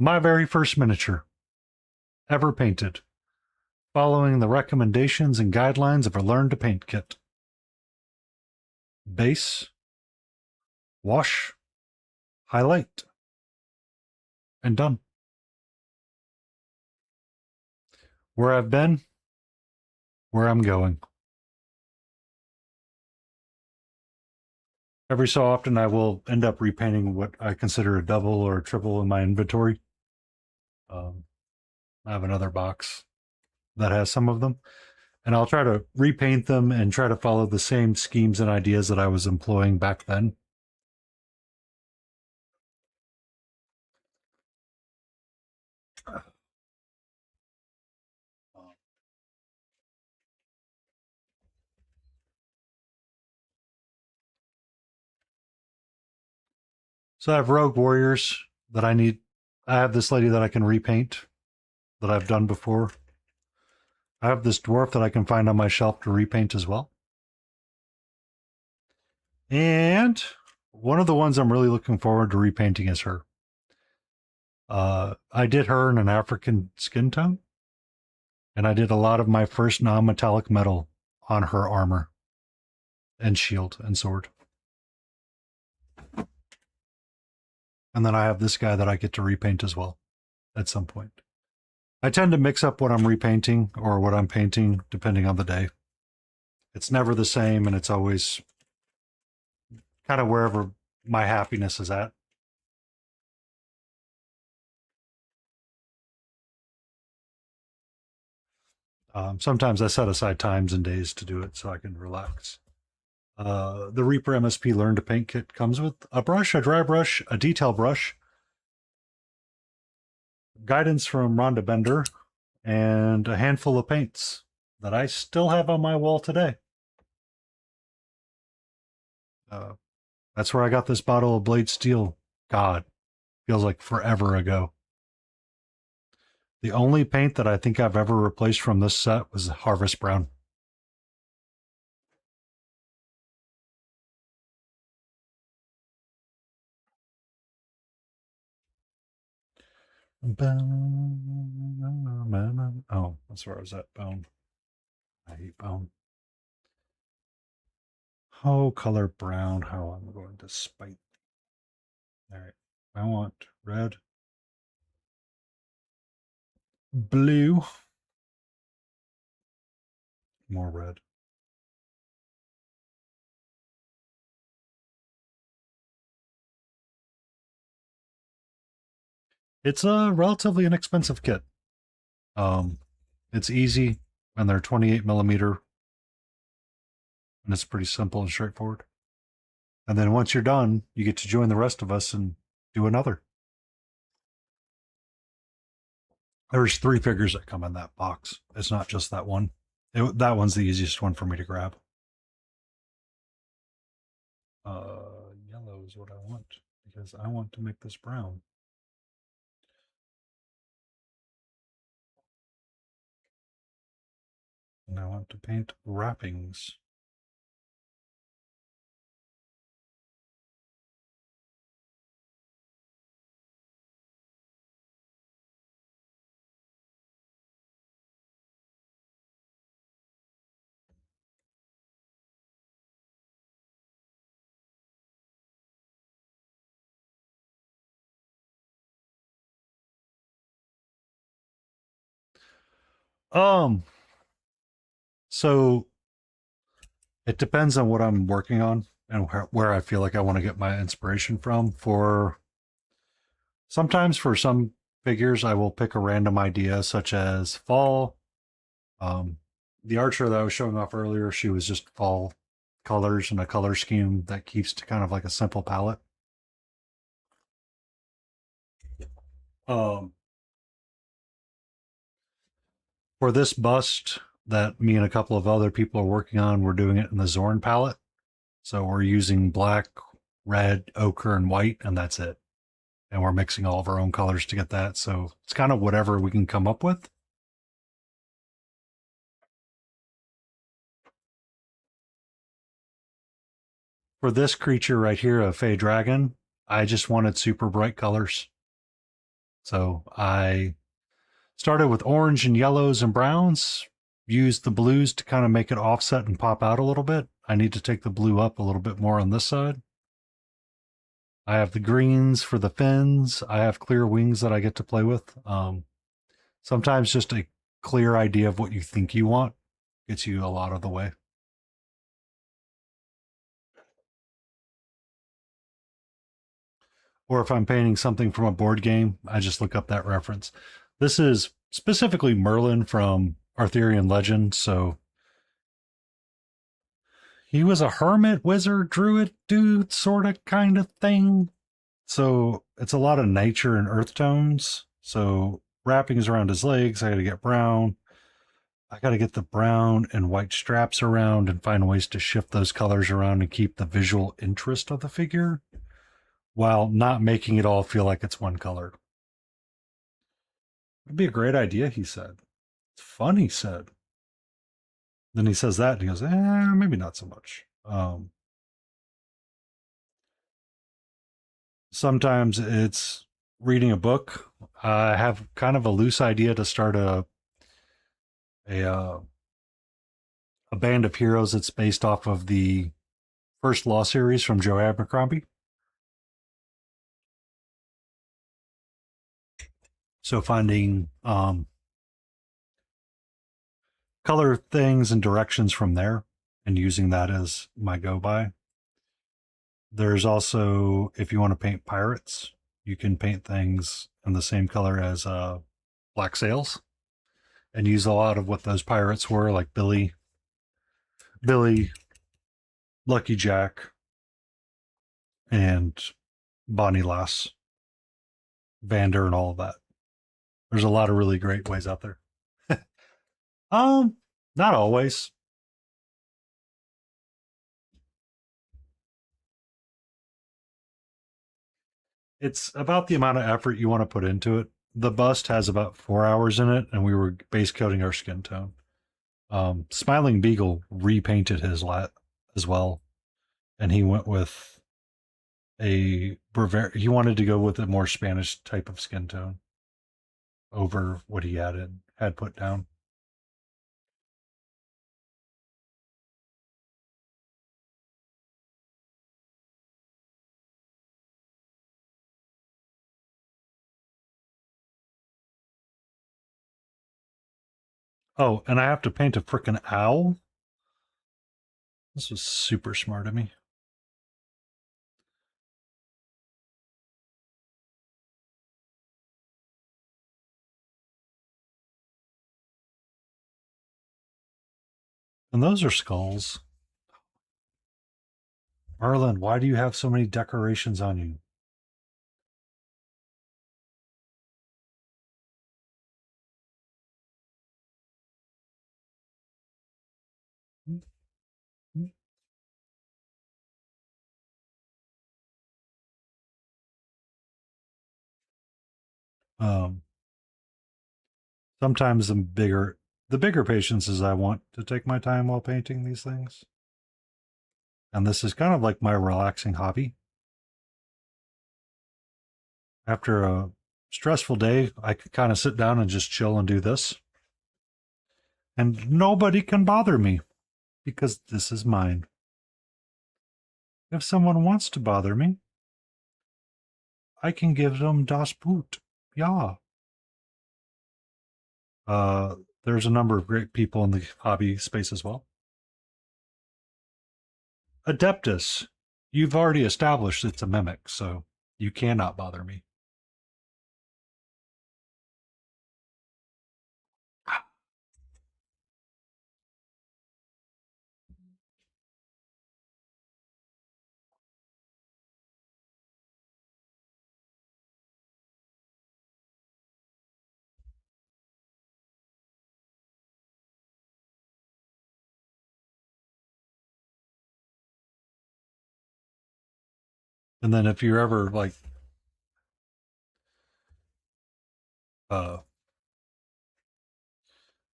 My very first miniature ever painted, following the recommendations and guidelines of a Learn to Paint kit. Base, wash, highlight, and done. Where I've been, where I'm going. Every so often I will end up repainting what I consider a double or a triple in my inventory. I have another box that has some of them, and I'll try to repaint them and try to follow the same schemes and ideas that I was employing back then. So I have rogue warriors that I need. I have this lady that I can repaint that I've done before. I have this dwarf that I can find on my shelf to repaint as well. And one of the ones I'm really looking forward to repainting is her. I did her in an African skin tone, and I did a lot of my first non-metallic metal on her armor and shield and sword. And then I have this guy that I get to repaint as well at some point. I tend to mix up what I'm repainting or what I'm painting depending on the day. It's never the same, and it's always kind of wherever my happiness is at. Sometimes I set aside times and days to do it so I can relax. The Reaper MSP Learn to Paint kit comes with a brush, a dry brush, a detail brush, guidance from Rhonda Bender, and a handful of paints that I still have on my wall today. That's where I got this bottle of Blade Steel. God, feels like forever ago. The only paint that I think I've ever replaced from this set was Harvest Brown. Oh, that's where I was at. Bone. I hate bone. Oh, color brown. How I'm going to spite. All right. I want red, blue, more red. It's a relatively inexpensive kit. It's easy, and they're 28 millimeter, and it's pretty simple and straightforward. And then once you're done, you get to join the rest of us and do another. There's 3 figures that come in that box. It's not just that one. That one's the easiest one for me to grab. Yellow is what I want because I want to make this brown. And I want to paint wrappings. So it depends on what I'm working on and where I feel like I want to get my inspiration from. Sometimes for some figures, I will pick a random idea, such as fall. The archer that I was showing off earlier, she was just fall colors and a color scheme that keeps to kind of like a simple palette. Um, for this bust that me and a couple of other people are working on, we're doing it in the Zorn palette. So we're using black, red, ochre, and white, and that's it. And we're mixing all of our own colors to get that. So it's kind of whatever we can come up with. For this creature right here, a Fey Dragon, I just wanted super bright colors. So I started with orange and yellows and browns, used the blues to kind of make it offset and pop out a little bit. I need to take the blue up a little bit more on this side. I have the greens for the fins. I have clear wings that I get to play with. Sometimes just a clear idea of what you think you want gets you a lot of the way. Or if I'm painting something from a board game, I just look up that reference. This is specifically Merlin from Arthurian legend, so he was a hermit, wizard, druid dude, sort of kind of thing. So it's a lot of nature and earth tones. So wrappings around his legs, I got to get brown. I got to get the brown and white straps around and find ways to shift those colors around and keep the visual interest of the figure while not making it all feel like it's one color. It'd be a great idea, he said. It's fun, he said. Then he says that and he goes, maybe not so much. Sometimes it's reading a book. I have kind of a loose idea to start a band of heroes that's based off of the first Law series from Joe Abercrombie. So finding color things and directions from there and using that as my go-by. There's also, if you want to paint pirates, you can paint things in the same color as black sails and use a lot of what those pirates were, like Billy, Lucky Jack, and Bonnie Lass, Vander, and all of that. There's a lot of really great ways out there. Not always. It's about the amount of effort you want to put into it. The bust has about 4 hours in it, and we were base coating our skin tone. Smiling Beagle repainted his lat as well, and he went with he wanted to go with a more Spanish type of skin tone over what he had put down. Oh, and I have to paint a frickin' owl? This was super smart of me. And those are skulls. Merlin, why do you have so many decorations on you? Um, sometimes the bigger patience is I want to take my time while painting these things. And this is kind of like my relaxing hobby. After a stressful day, I could kind of sit down and just chill and do this. And nobody can bother me because this is mine. If someone wants to bother me, I can give them das Boot. Yeah. There's a number of great people in the hobby space as well. Adeptus, you've already established it's a mimic, so you cannot bother me. And then if you're ever like, uh,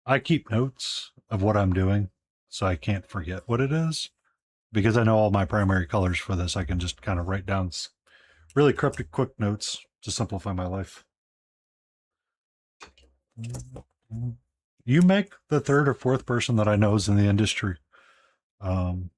I keep notes of what I'm doing so I can't forget what it is because I know all my primary colors for this. I can just kind of write down really cryptic, quick notes to simplify my life. You make the third or fourth person that I know is in the industry. Um,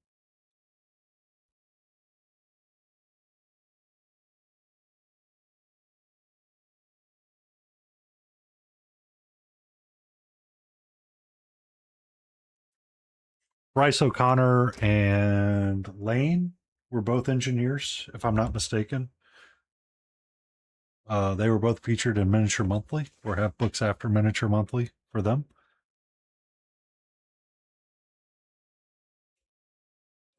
Bryce O'Connor and Lane were both engineers, if I'm not mistaken. They were both featured in Miniature Monthly or have books after Miniature Monthly for them.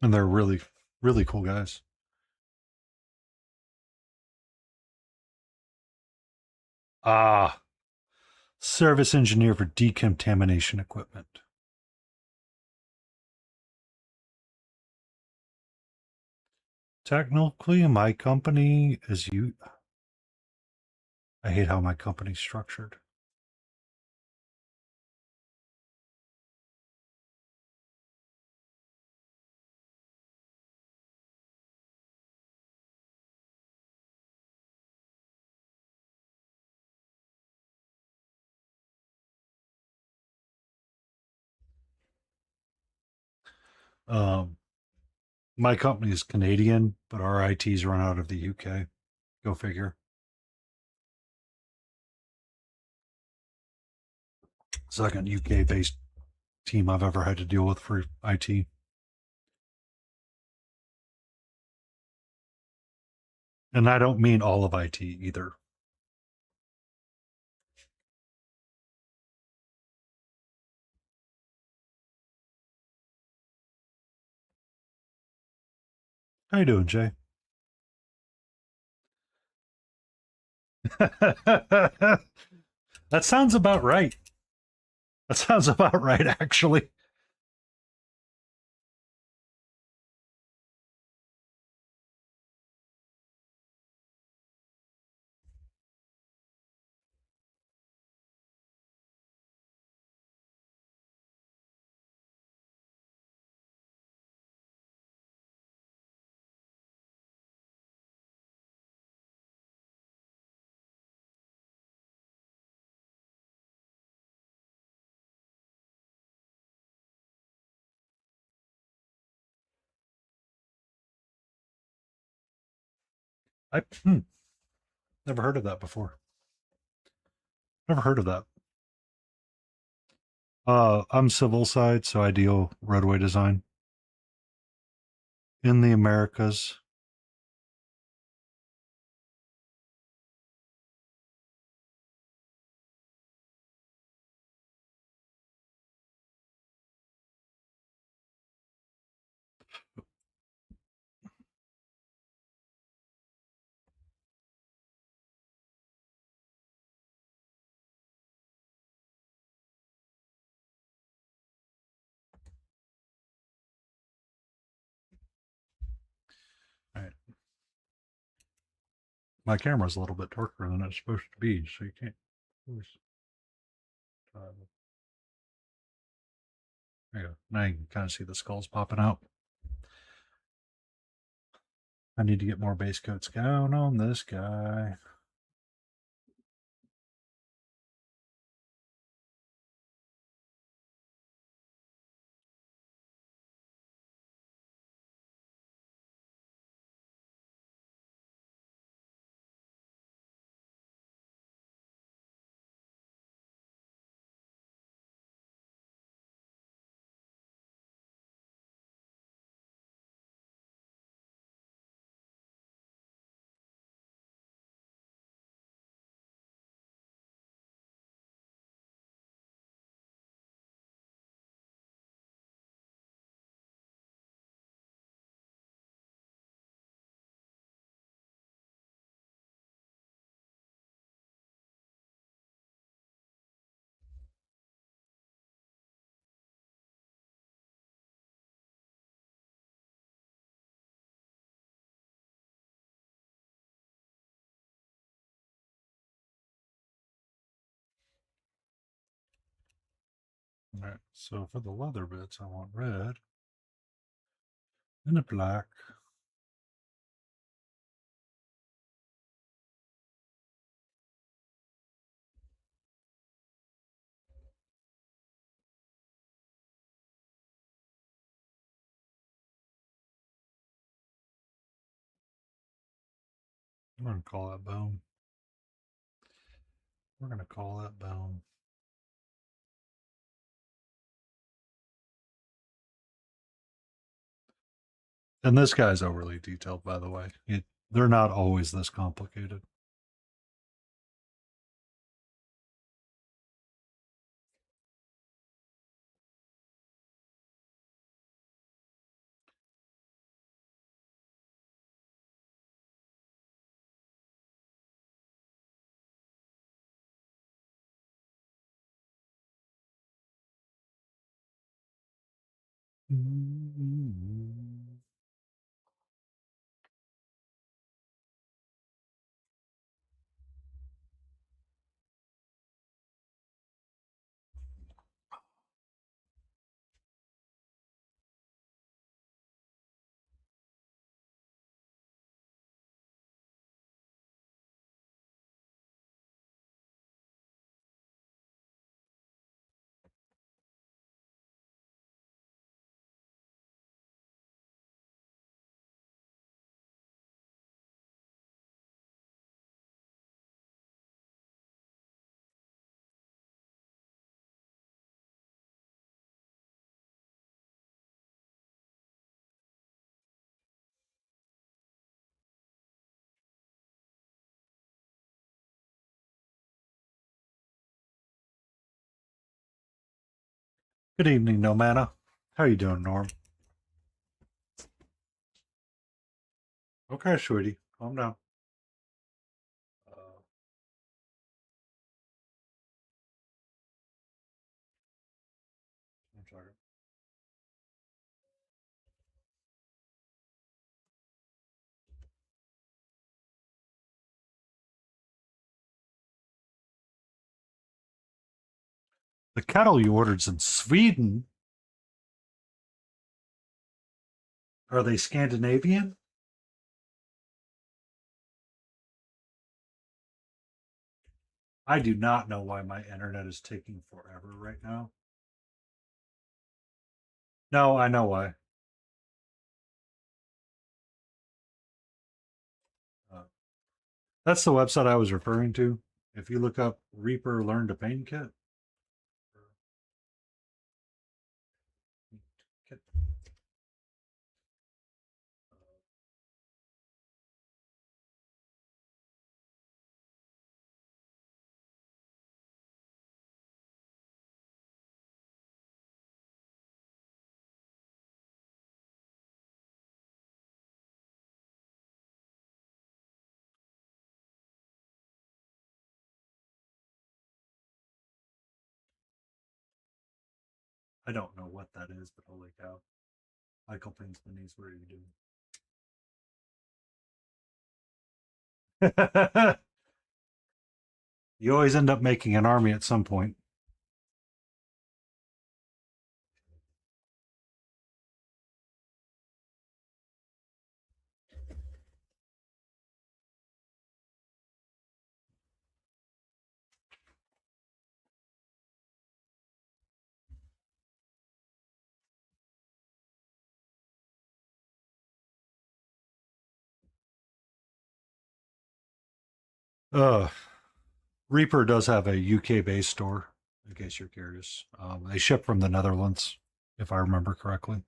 And they're really, really cool guys. Ah, service engineer for decontamination equipment. Technically, my company is you. I hate how my company's structured. Um, my company is Canadian, but our ITs run out of the UK. Go figure. Second UK based team I've ever had to deal with for IT. And I don't mean all of IT either. How you doing, Jay? That sounds about right. That sounds about right, actually. I never heard of that before. Never heard of that. I'm civil side, so I deal roadway design in the Americas. My camera's a little bit darker than it's supposed to be, so you can't. There you go. Now you can kind of see the skulls popping out. I need to get more base coats down on this guy. All right, so for the leather bits, I want red and a black. I'm going to call that bone. We're going to call that bone. And this guy's overly detailed, by the way. They're not always this complicated. Good evening, No Mana. How you doing, Norm? Okay, sweetie. Calm down. I'm sorry. The cattle you ordered's in Sweden. Are they Scandinavian? I do not know why my internet is taking forever right now. No, I know why. Uh, that's the website I was referring to. If you look up Reaper Learn to Paint Kit, I don't know what that is, but holy cow. Michael paints minis. What are you doing? You always end up making an army at some point. Uh, Reaper does have a UK based store, in case you're curious. They ship from the Netherlands, if I remember correctly.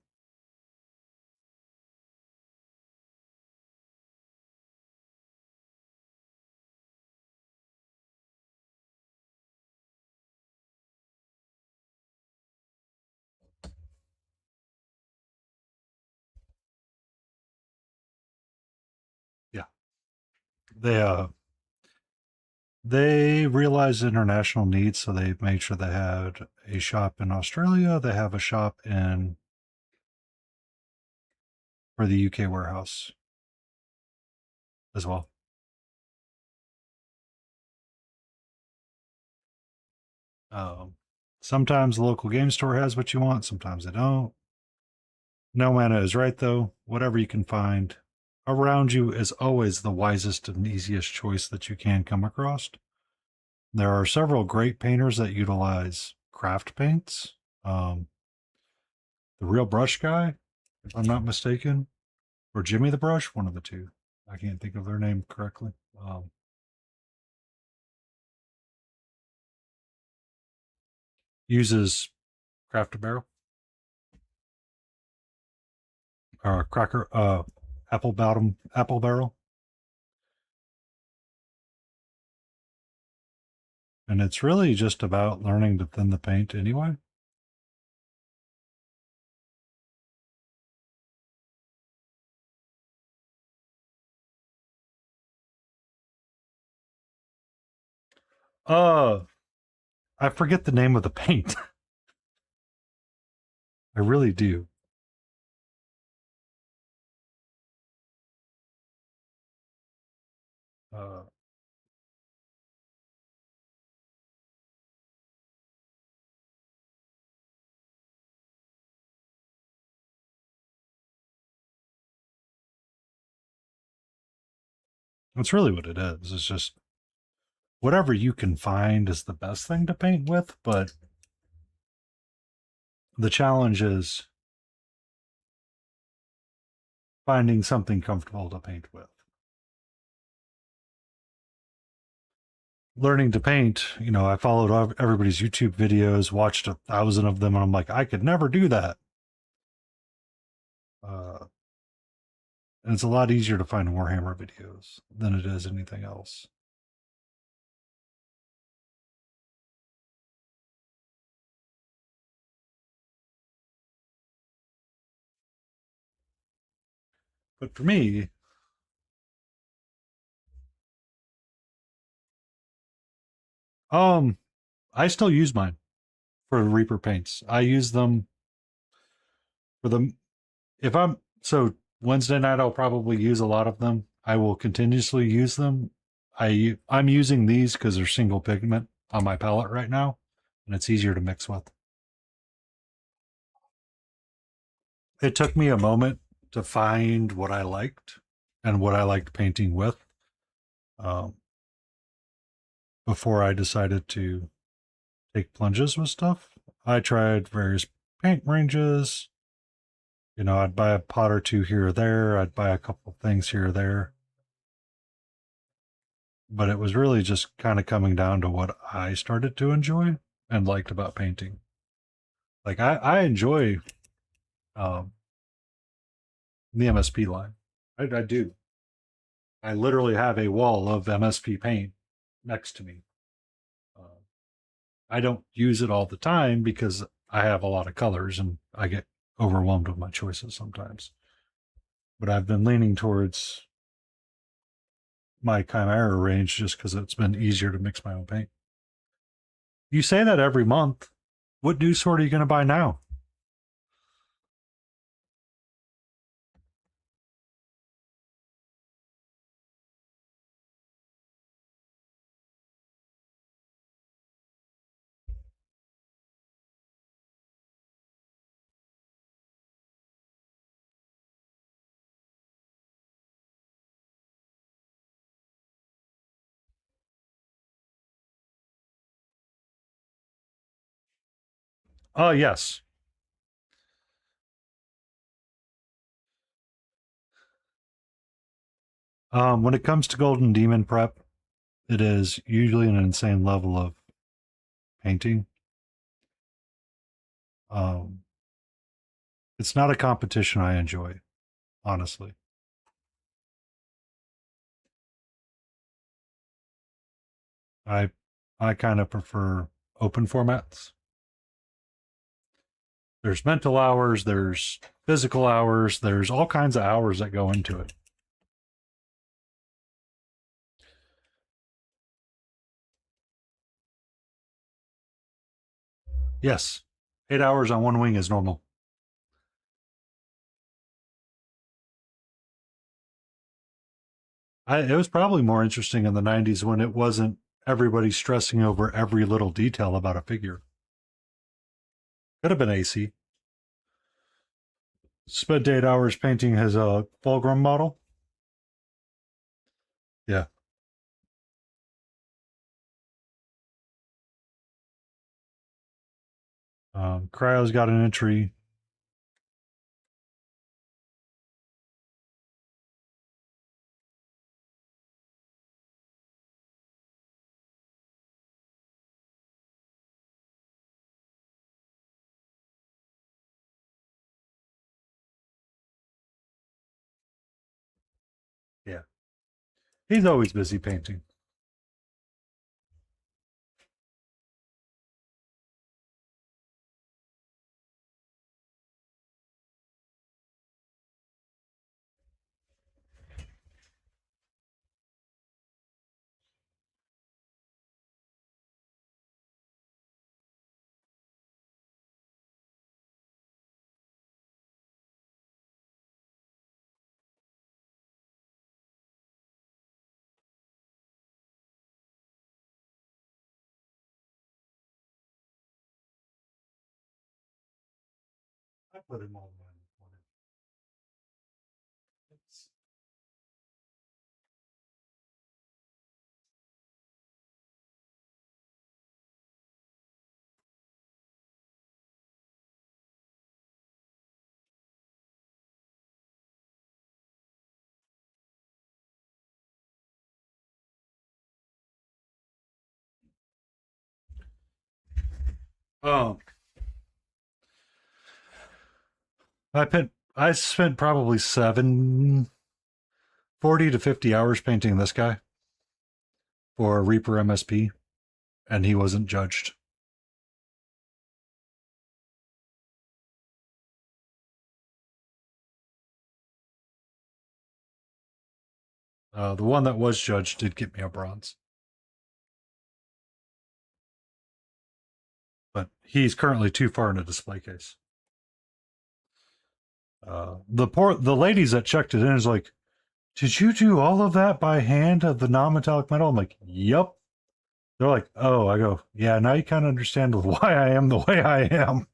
Yeah. They realized international needs, so they made sure they had a shop in Australia. They have a shop in for the UK warehouse as well. Um, Sometimes the local game store has what you want, sometimes they don't. No mana is right though. Whatever you can find around you is always the wisest and easiest choice that you can come across. There are several great painters that utilize craft paints. The Real Brush Guy, if I'm not mistaken, or Jimmy the Brush, one of the two. I can't think of their name correctly. Uses Craft Barrel or Cracker, Apple Barrel, and it's really just about learning to thin the paint anyway. Uh, I forget the name of the paint. I really do. Uh, that's really what it is. It's just whatever you can find is the best thing to paint with, but the challenge is finding something comfortable to paint with. Learning to paint, I followed everybody's YouTube videos, watched 1,000 of them, and I'm like, I could never do that. And it's a lot easier to find Warhammer videos than it is anything else. But for me, I still use mine for Reaper paints. I use them for the if I'm so Wednesday night I'll probably use a lot of them. I will continuously use them. I'm using these because they're single pigment on my palette right now, and it's easier to mix with. It took me a moment to find what I liked and what I liked painting with um, before I decided to take plunges with stuff. I tried various paint ranges. I'd buy a pot or two here or there. I'd buy a couple things here or there. But it was really just kind of coming down to what I started to enjoy and liked about painting. Like I enjoy um, the MSP line. I do. I literally have a wall of MSP paint next to me. Uh, I don't use it all the time because I have a lot of colors and I get overwhelmed with my choices sometimes. But I've been leaning towards my Chimera range just because it's been easier to mix my own paint. You say that every month. What new sword are you going to buy now? Yes. When it comes to Golden Demon prep, it is usually an insane level of painting. Um, it's not a competition I enjoy, honestly. I I kind of prefer open formats. There's mental hours, there's physical hours, there's all kinds of hours that go into it. Yes, 8 hours on one wing is normal. It was probably more interesting in the 90s when it wasn't everybody stressing over every little detail about a figure. Could have been AC. Spent 8 hours painting his Fulgrim model. Yeah. Cryo's got an entry. Yeah. He's always busy painting. I put him all in. Oh, I spent probably 40 to 50 hours painting this guy for Reaper MSP, and he wasn't judged. The one that was judged did get me a bronze. But he's currently too far in a display case. The ladies that checked it in is like, did you do all of that by hand of the non-metallic metal? I'm like, yep. They're like, oh, I go, yeah, now you kind of understand why I am the way I am.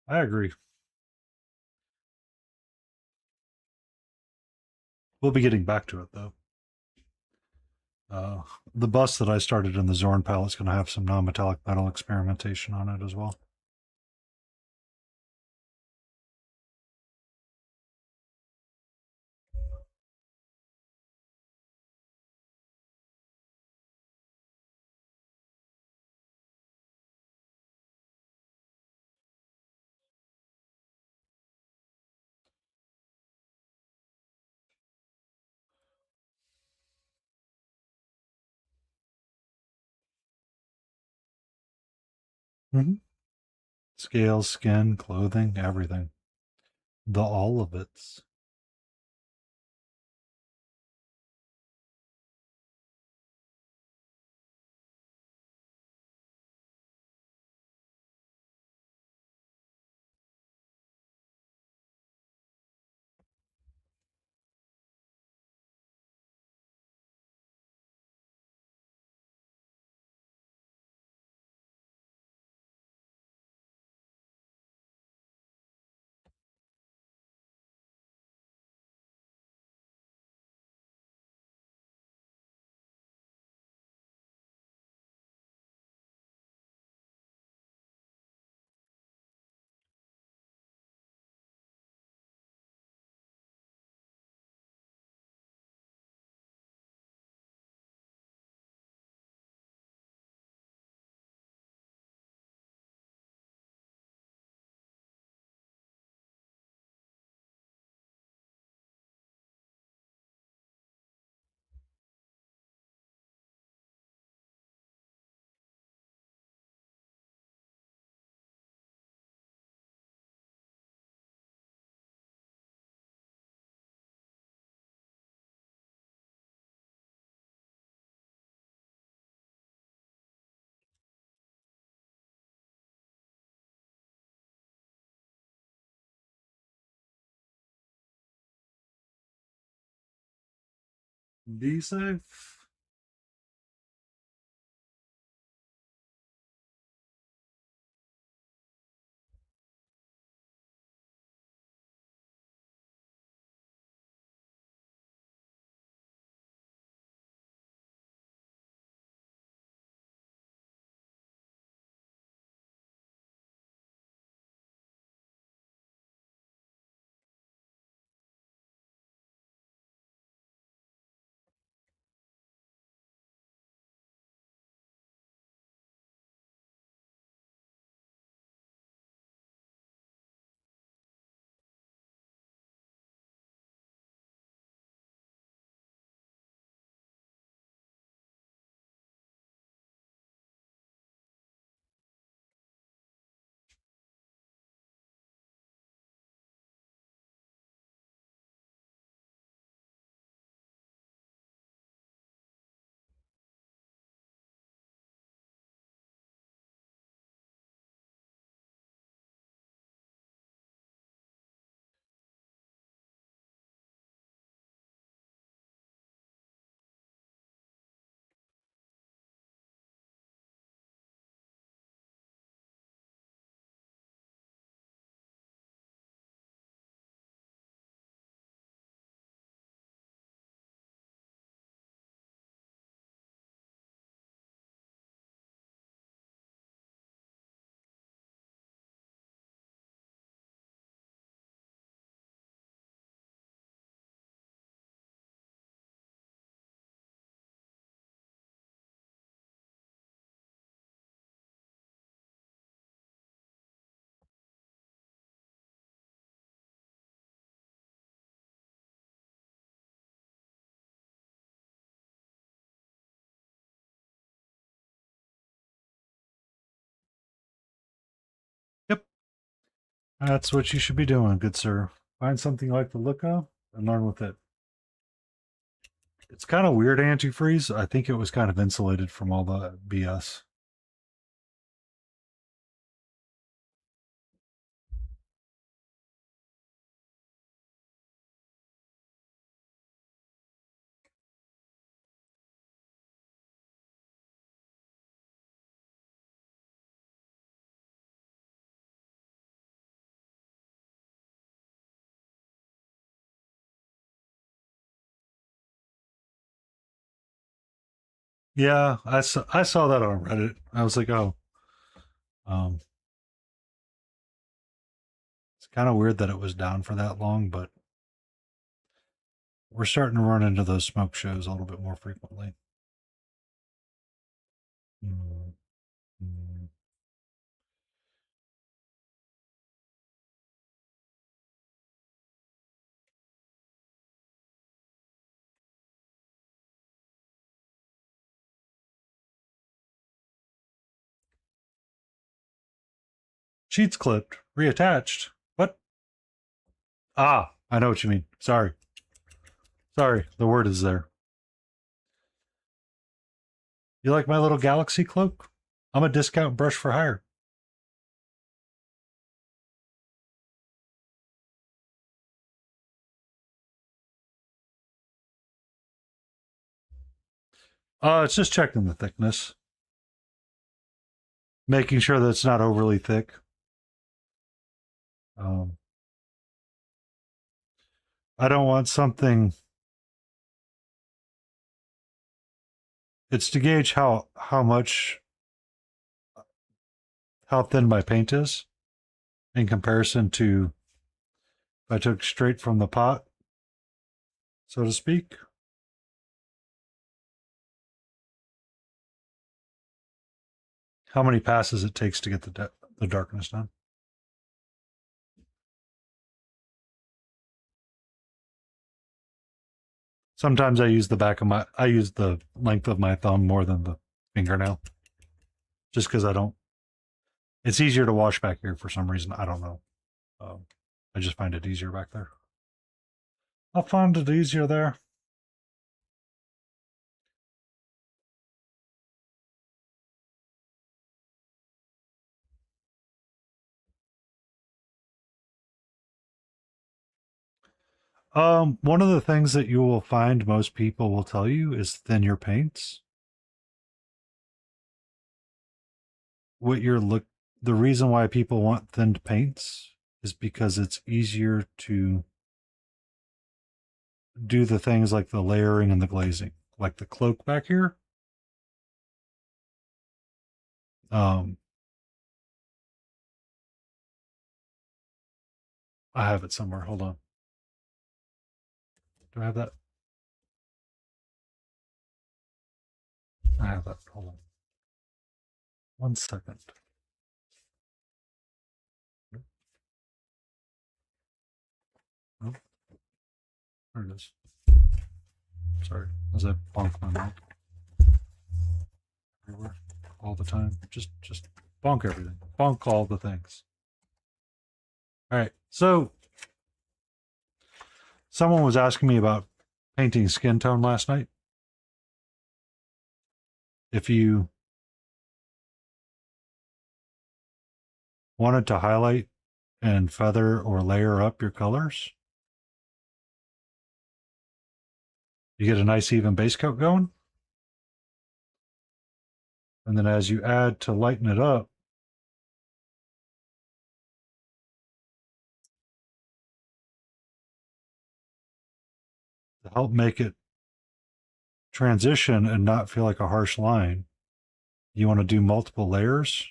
I agree. We'll be getting back to it, though. Uh, the bus that I started in the Zorn palette is going to have some non-metallic metal experimentation on it as well. Mm-hmm. Scales, skin, clothing, everything. The all of it's. Be safe. Yep. That's what you should be doing, good sir. Find something you like the look of and learn with it. It's kind of weird antifreeze. I think it was kind of insulated from all the BS. Yeah, I saw that on Reddit. I was like, oh, um, it's kind of weird that it was down for that long, but we're starting to run into those smoke shows a little bit more frequently. Mm, mm. Sheets clipped, reattached. What? Ah, I know what you mean. Sorry. Sorry, the word is there. You like my little galaxy cloak? I'm a discount brush for hire. It's just checking the thickness, making sure that it's not overly thick. Um, I don't want something. It's to gauge how thin my paint is in comparison to if I took straight from the pot, so to speak. How many passes it takes to get the darkness done. Sometimes I use I use the length of my thumb more than the fingernail, just because I don't. It's easier to wash back here for some reason. I don't know. I just find it easier back there. I find it easier there. One of the things that you will find most people will tell you is thin your paints. The reason why people want thinned paints is because it's easier to do the things like the layering and the glazing, like the cloak back here. I have it somewhere. Hold on. Do I have that? I have that. Hold on. 1 second. Oh, there it is. Sorry, as I bonk my mic everywhere, all the time. Just bonk everything. Bonk all the things. All right. So someone was asking me about painting skin tone last night. If you wanted to highlight and feather or layer up your colors, you get a nice even base coat going. And then as you add to lighten it up, to help make it transition and not feel like a harsh line, you want to do multiple layers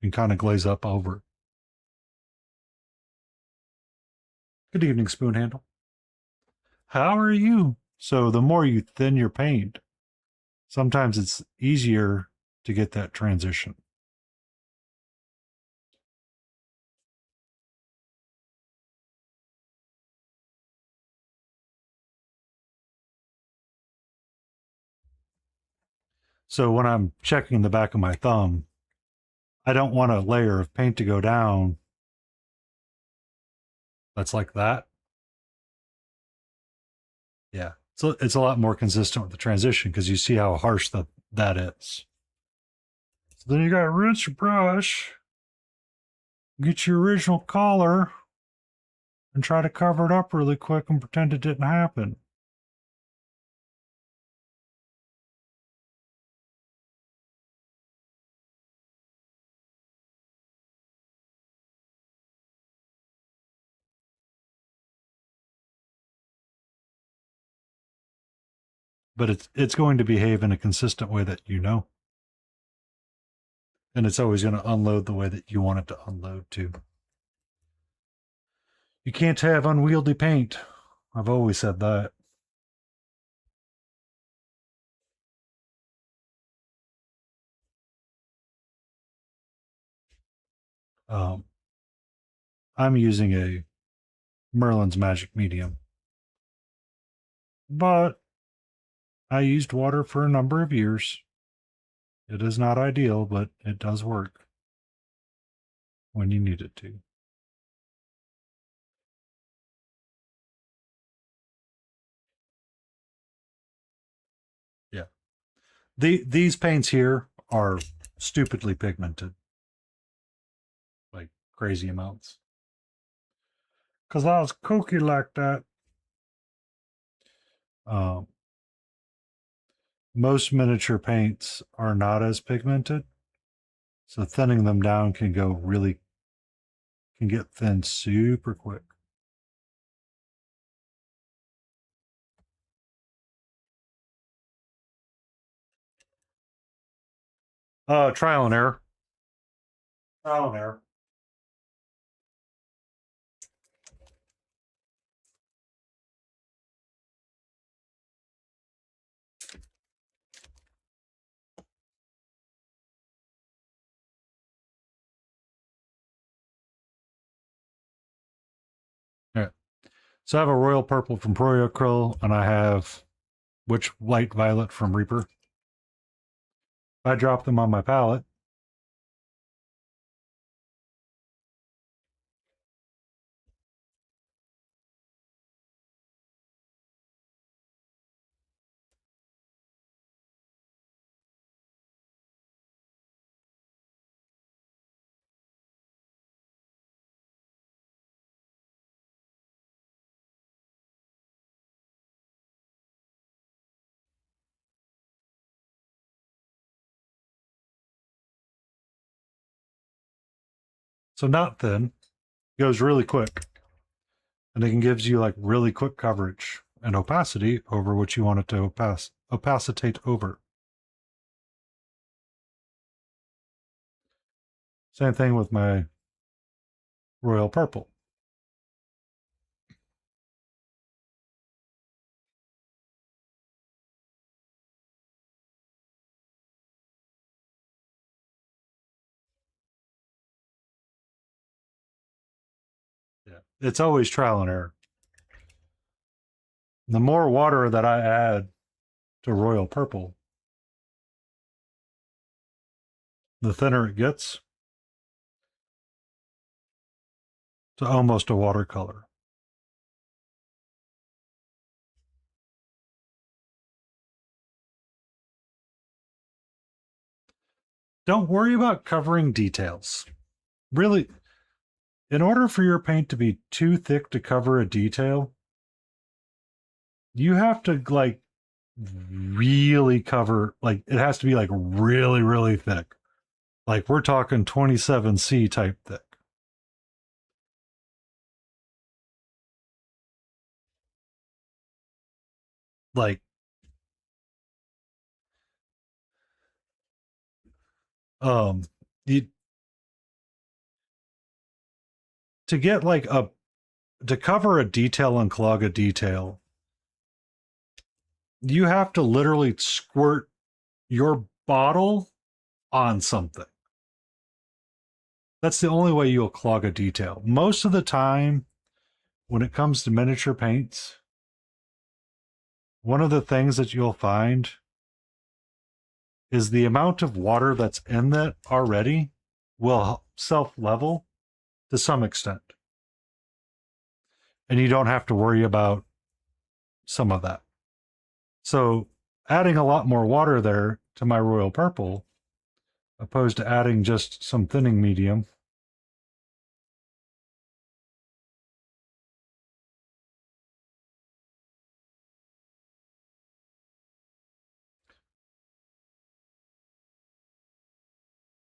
and kind of glaze up over. Good evening, Spoon Handle. How are you? So the more you thin your paint, sometimes it's easier to get that transition. So when I'm checking the back of my thumb, I don't want a layer of paint to go down that's like that. Yeah. So it's a lot more consistent with the transition because you see how harsh that is. So then you got to rinse your brush, get your original color, and try to cover it up really quick and pretend it didn't happen. But it's going to behave in a consistent way that you know. And it's always going to unload the way that you want it to unload too. You can't have unwieldy paint. I've always said that. Um, I'm using a Merlin's Magic Medium. But I used water for a number of years. It is not ideal, but it does work when you need it to. Yeah. These paints here are stupidly pigmented. Like crazy amounts. Because I was kooky like that. Um, most miniature paints are not as pigmented. So thinning them down can get thin super quick. Trial and error. Trial and error. Yeah. So I have a royal purple from Proyacryl, and I have Witch Light Violet from Reaper. I drop them on my palette. So not thin, goes really quick. And it gives you like really quick coverage and opacity over what you want it to opacitate over. Same thing with my royal purple. Yeah, it's always trial and error. The more water that I add to royal purple, the thinner it gets to almost a watercolor. Don't worry about covering details. Really, in order for your paint to be too thick to cover a detail, you have to like really cover, like it has to be like really, really thick. Like we're talking 27C type thick. Like, you, to get like to cover a detail and clog a detail, you have to literally squirt your bottle on something. That's the only way you'll clog a detail. Most of the time, when it comes to miniature paints, one of the things that you'll find is the amount of water that's in that already will self-level to some extent. And you don't have to worry about some of that. So adding a lot more water there to my royal purple, opposed to adding just some thinning medium,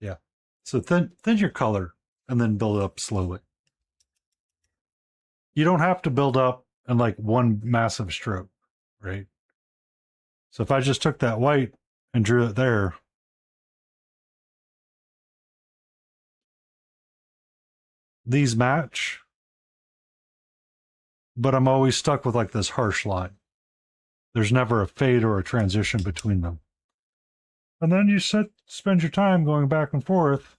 yeah. So thin your color and then build up slowly. You don't have to build up in like one massive stroke, right? So if I just took that white and drew it there, these match, but I'm always stuck with like this harsh line. There's never a fade or a transition between them. And then you spend your time going back and forth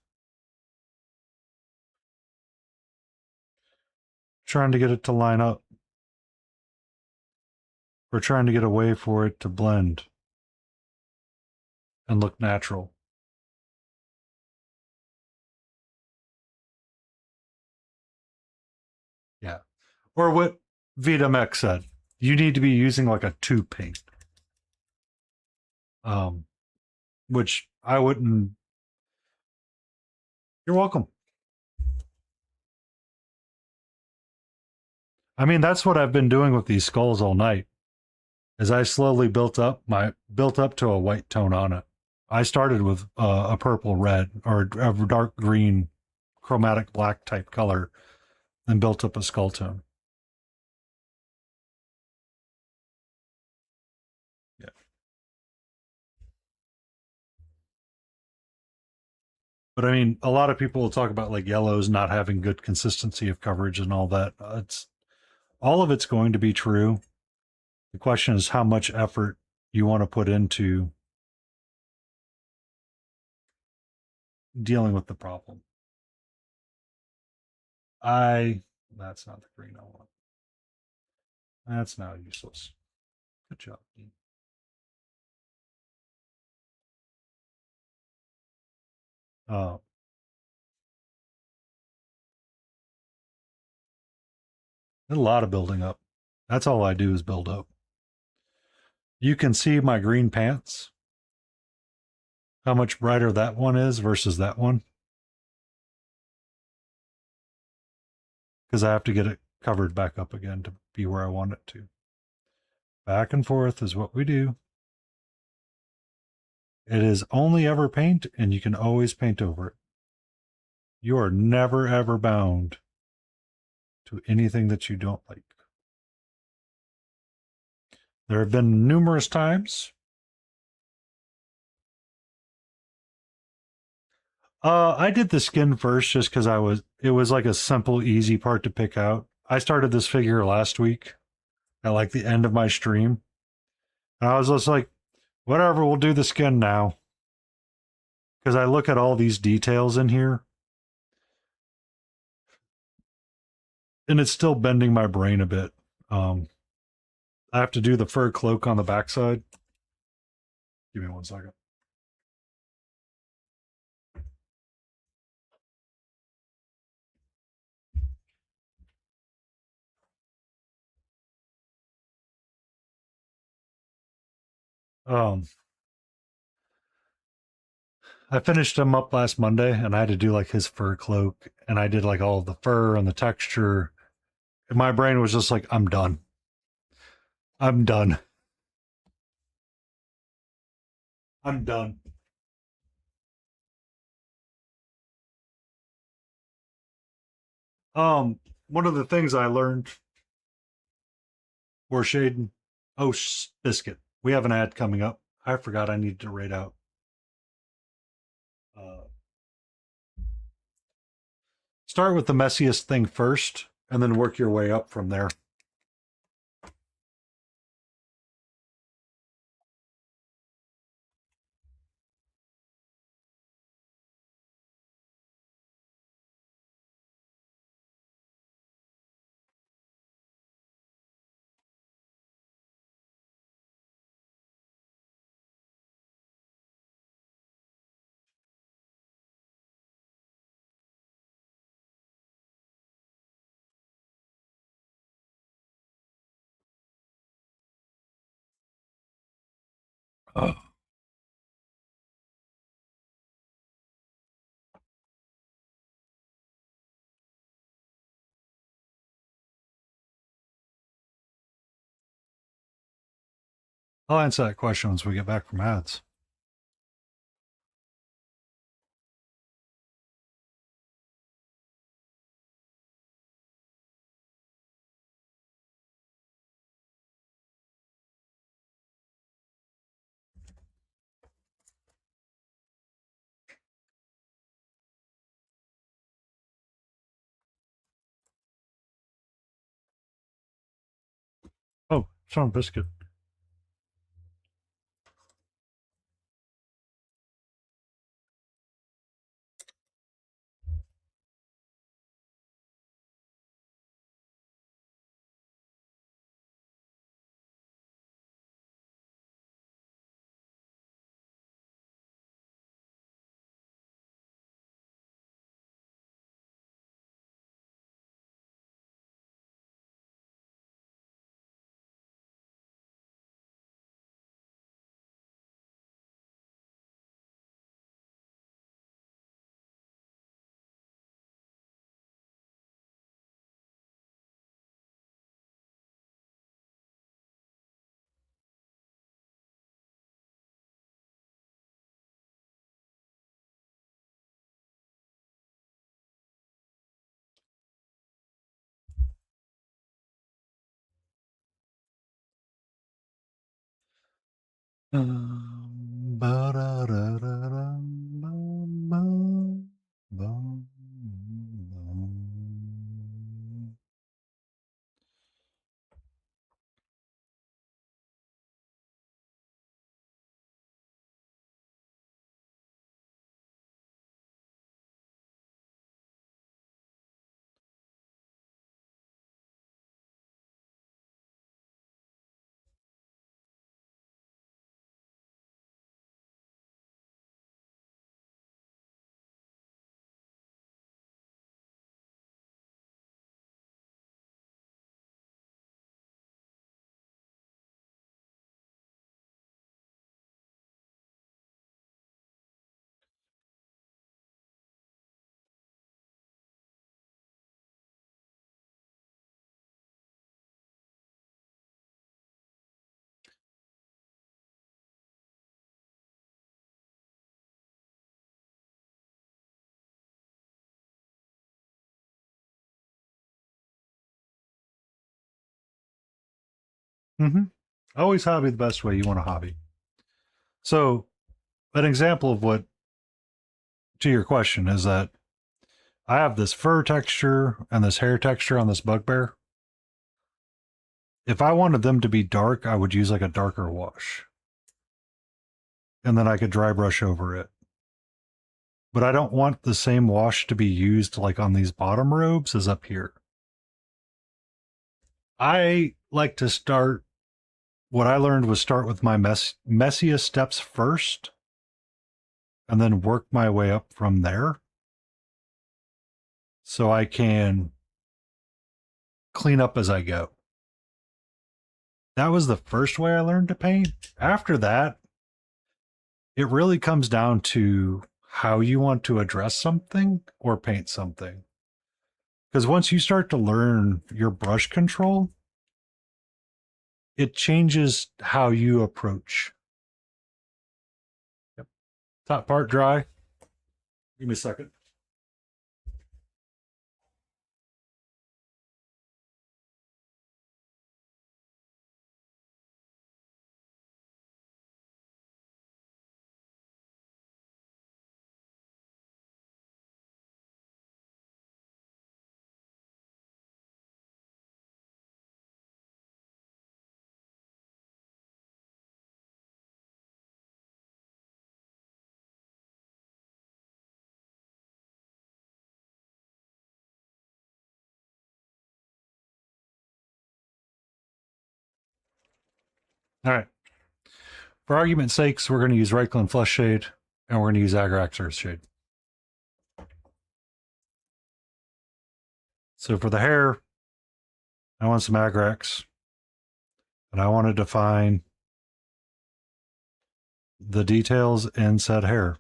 trying to get it to line up, or trying to get a way for it to blend and look natural. Yeah. Or what Vitamec said, you need to be using like a tube paint. Which I wouldn't. You're welcome. I mean, that's what I've been doing with these skulls all night. As I slowly built up to a white tone on it. I started with a purple red or a dark green chromatic black type color and built up a skull tone. Yeah. But I mean, a lot of people will talk about like yellows not having good consistency of coverage and all that. All of it's going to be true. The question is how much effort you want to put into dealing with the problem. That's not the green I want. That's now useless. Good job, Dean. A lot of building up. That's all I do is build up. You can see my green pants. How much brighter that one is versus that one. Because I have to get it covered back up again to be where I want it to. Back and forth is what we do. It is only ever paint, and you can always paint over it. You are never ever bound to anything that you don't like. There have been numerous times. I did the skin first just because it was like a simple, easy part to pick out. I started this figure last week at like the end of my stream. And I was just like, whatever, we'll do the skin now. Because I look at all these details in here, and it's still bending my brain a bit. I have to do the fur cloak on the backside. Give me 1 second. Um, I finished him up last Monday, and I had to do like his fur cloak, and I did like all of the fur and the texture. And my brain was just like, I'm done. I'm done. I'm done. One of the things I learned, or Shaden, oh, Biscuit, we have an ad coming up. I forgot I needed to rate out. Uh, Start with the messiest thing first, and then work your way up from there. Oh. I'll answer that question once we get back from ads. Oh, Sean Biscuit. Mm-hmm. Always hobby the best way you want to hobby. So, an example of what, to your question, is that I have this fur texture and this hair texture on this bugbear. If I wanted them to be dark, I would use like a darker wash. And then I could dry brush over it. But I don't want the same wash to be used like on these bottom robes as up here. I like to start, what I learned was start with my messiest steps first and then work my way up from there. So I can clean up as I go. That was the first way I learned to paint. After that, it really comes down to how you want to address something or paint something. Because once you start to learn your brush control, it changes how you approach. Yep. Top part dry. Give me a second. All right. For argument's sakes, we're going to use Reichland Flush Shade and we're going to use Agrax Earth Shade. So for the hair, I want some Agrax. And I want to define the details in said hair.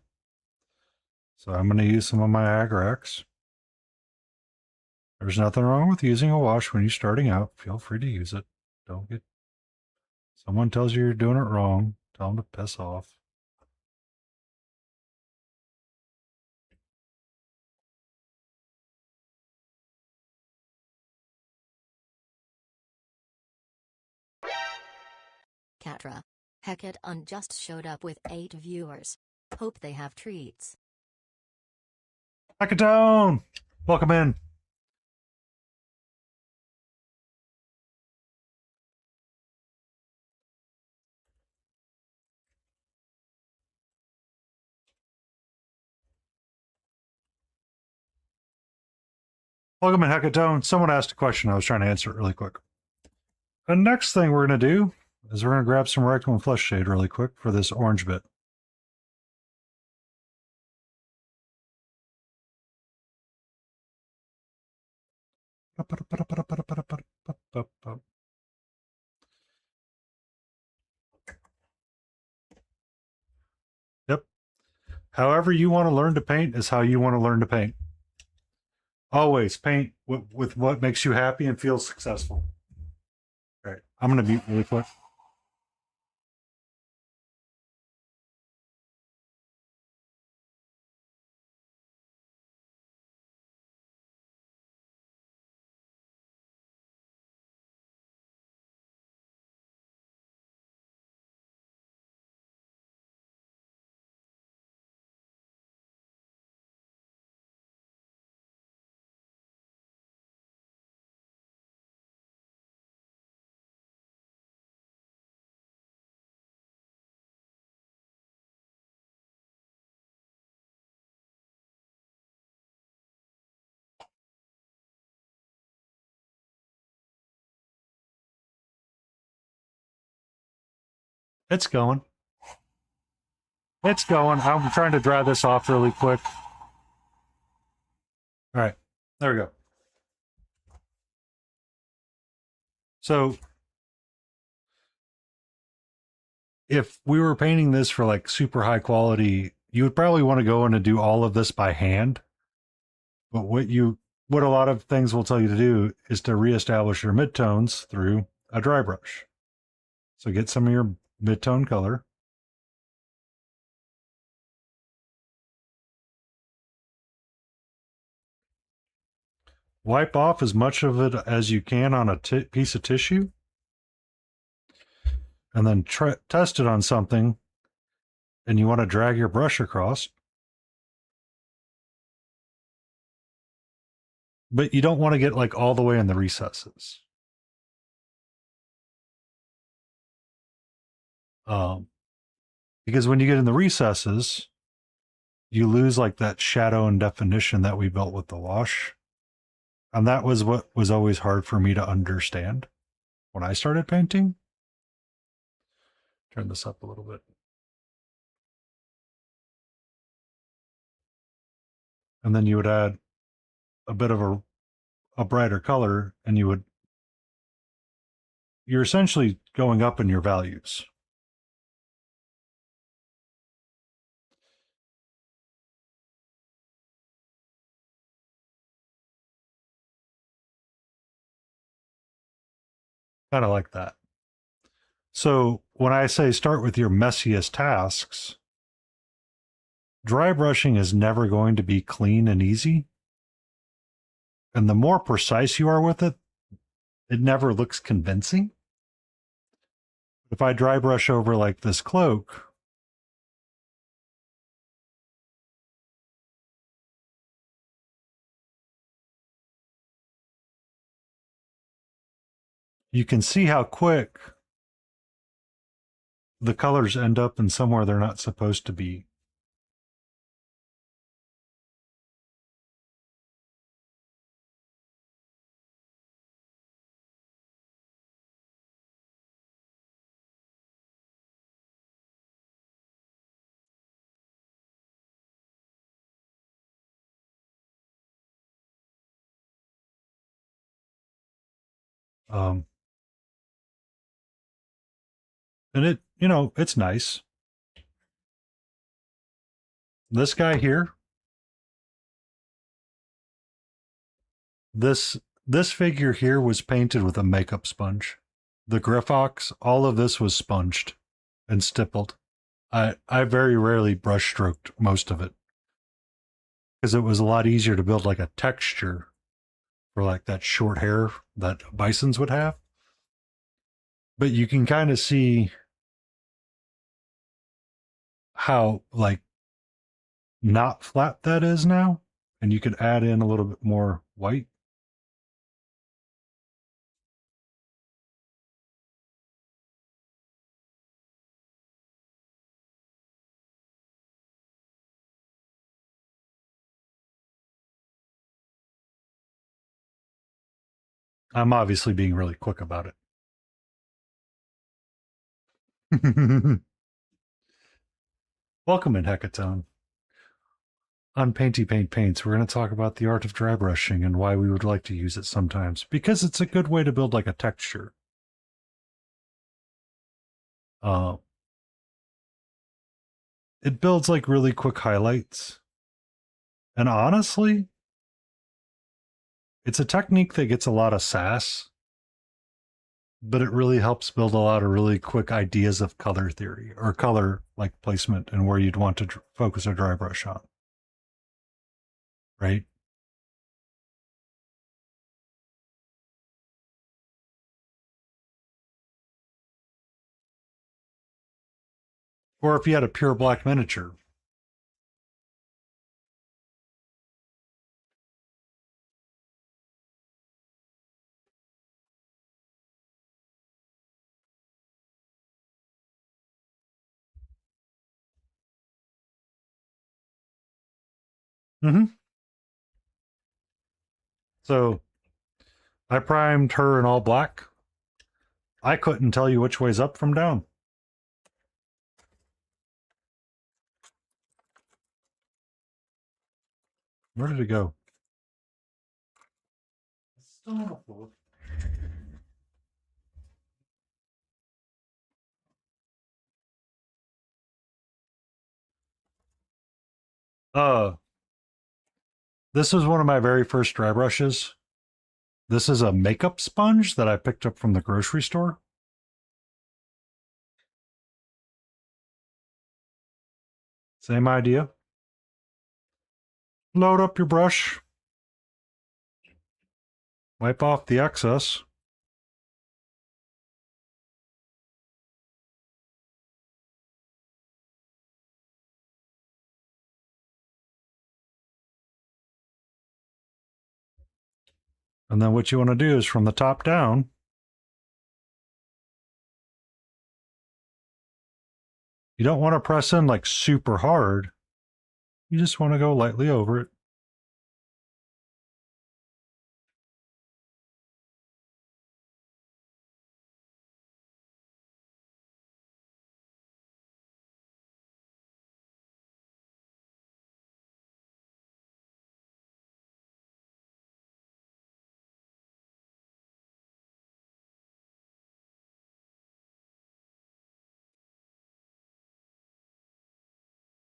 So I'm going to use some of my Agrax. There's nothing wrong with using a wash when you're starting out. Feel free to use it. Don't get... Someone tells you you're doing it wrong, tell them to piss off. Catra. Hecate just showed up with 8 viewers. Hope they have treats. Hackathon! Welcome in. Welcome in, Hackathon. Someone asked a question. I was trying to answer it really quick. The next thing we're going to do is we're going to grab some Reichland Flush Shade really quick for this orange bit. Yep. However you want to learn to paint is how you want to learn to paint. Always paint with what makes you happy and feel successful. All right, I'm going to mute really quick. It's going. It's going. I'm trying to dry this off really quick. All right, there we go. So if we were painting this for like super high quality, you would probably want to go in and do all of this by hand. But what a lot of things will tell you to do is to reestablish your midtones through a dry brush. So get some of your midtone color. Wipe off as much of it as you can on a piece of tissue. and then test it on something, and you want to drag your brush across, but you don't want to get like all the way in the recesses. Because when you get in the recesses, you lose like that shadow and definition that we built with the wash. And that was what was always hard for me to understand when I started painting. Turn this up a little bit. And then you would add a bit of a brighter color, and you're essentially going up in your values. Kind of like that. So when I say start with your messiest tasks, dry brushing is never going to be clean and easy. And the more precise you are with it, it never looks convincing. If I dry brush over like this cloak, you can see how quick the colors end up in somewhere they're not supposed to be. And it, it's nice. This guy here, this figure here was painted with a makeup sponge. The Griffox, all of this was sponged and stippled. I very rarely brush stroked most of it because it was a lot easier to build like a texture for like that short hair that bisons would have. But you can kind of see how like not flat that is now, and you could add in a little bit more white. I'm obviously being really quick about it. Welcome in, Hecatone. On Painty Paint Paints, we're going to talk about the art of dry brushing and why we would like to use it sometimes, because it's a good way to build like a texture. It builds like really quick highlights. And honestly, it's a technique that gets a lot of sass, but it really helps build a lot of really quick ideas of color theory or color like placement and where you'd want to focus a dry brush on. Right? Or if you had a pure black miniature. So I primed her in all black. I couldn't tell you which way's up from down. Where did it go? It's still on the floor. This was one of my very first dry brushes. This is a makeup sponge that I picked up from the grocery store. Same idea. Load up your brush. Wipe off the excess. And then what you want to do is from the top down, you don't want to press in like super hard. You just want to go lightly over it.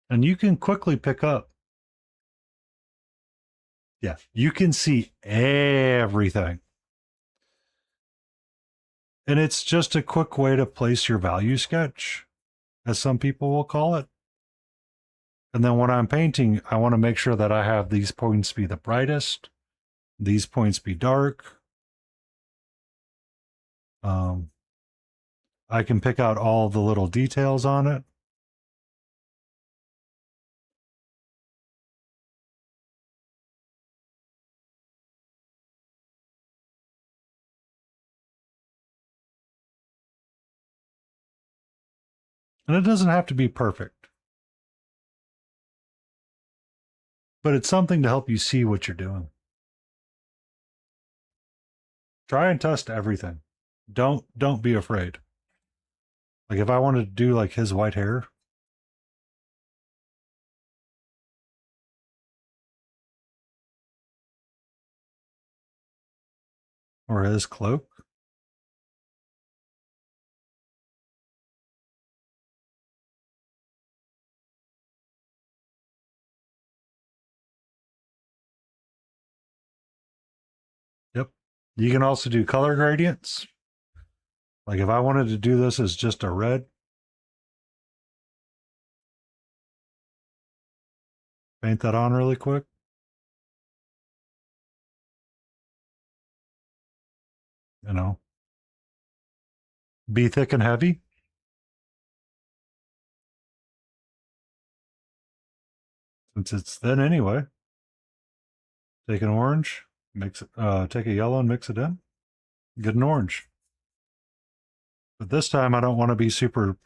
And you can quickly pick up. Yeah, you can see everything. And it's just a quick way to place your value sketch, as some people will call it. And then when I'm painting, I want to make sure that I have these points be the brightest, these points be dark. I can pick out all the little details on it. And it doesn't have to be perfect, but it's something to help you see what you're doing. Try and test everything. Don't be afraid. Like if I wanted to do like his white hair, or his cloak, yep. You can also do color gradients. Like if I wanted to do this as just a red, paint that on really quick. You know, be thick and heavy. Since it's thin anyway. Take an orange, mix it, take a yellow and mix it in. Get an orange. But this time I don't want to be super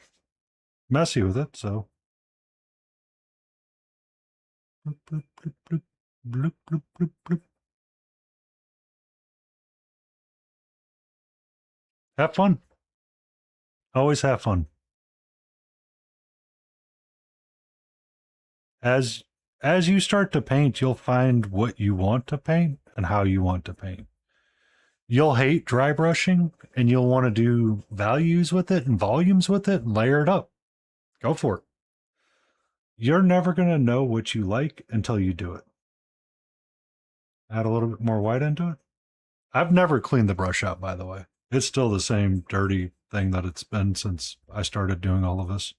messy with it, so bloop, bloop, bloop, bloop, bloop, bloop, bloop, bloop. Have fun. Always have fun. As you start to paint, you'll find what you want to paint and how you want to paint. You'll hate dry brushing and you'll want to do values with it and volumes with it and layer it up. Go for it. You're never going to know what you like until you do it. Add a little bit more white into it. I've never cleaned the brush out, by the way. It's still the same dirty thing that it's been since I started doing all of this.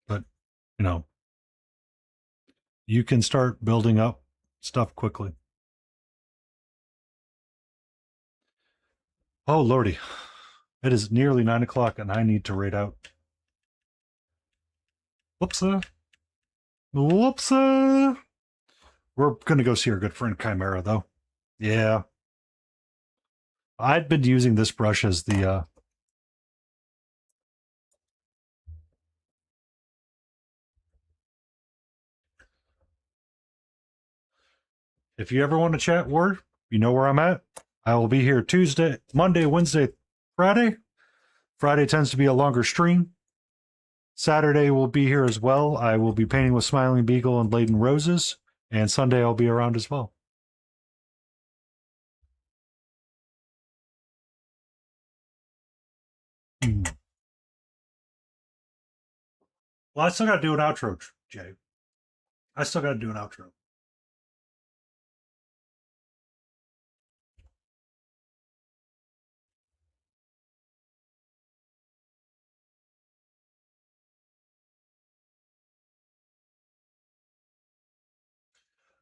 But, you know, you can start building up stuff quickly. Oh, Lordy. It is nearly 9 o'clock and I need to raid out. Whoopsa. Whoopsa. We're going to go see our good friend Chimera, though. Yeah. I'd been using this brush as the... If you ever want to chat word, you know where I'm at. I will be here Tuesday, Monday, Wednesday, Friday. Friday tends to be a longer stream. Saturday will be here as well. I will be painting with Smiling Beagle and Laden Roses. And Sunday I'll be around as well. Well, I still got to do an outro, Jay. I still got to do an outro.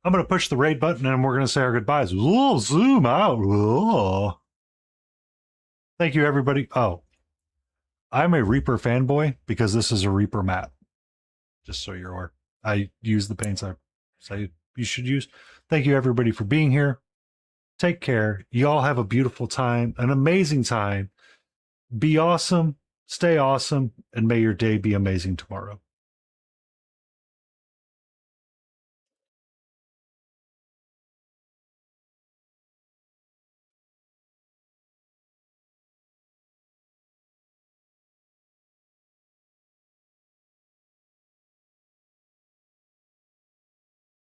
I'm going to push the raid button and we're going to say our goodbyes. Ooh, zoom out. Ooh. Thank you, everybody. Oh, I'm a Reaper fanboy because this is a Reaper map. Just so you're aware. I use the paints I say you should use. Thank you, everybody, for being here. Take care. You all have a beautiful time, an amazing time. Be awesome, stay awesome, and may your day be amazing tomorrow.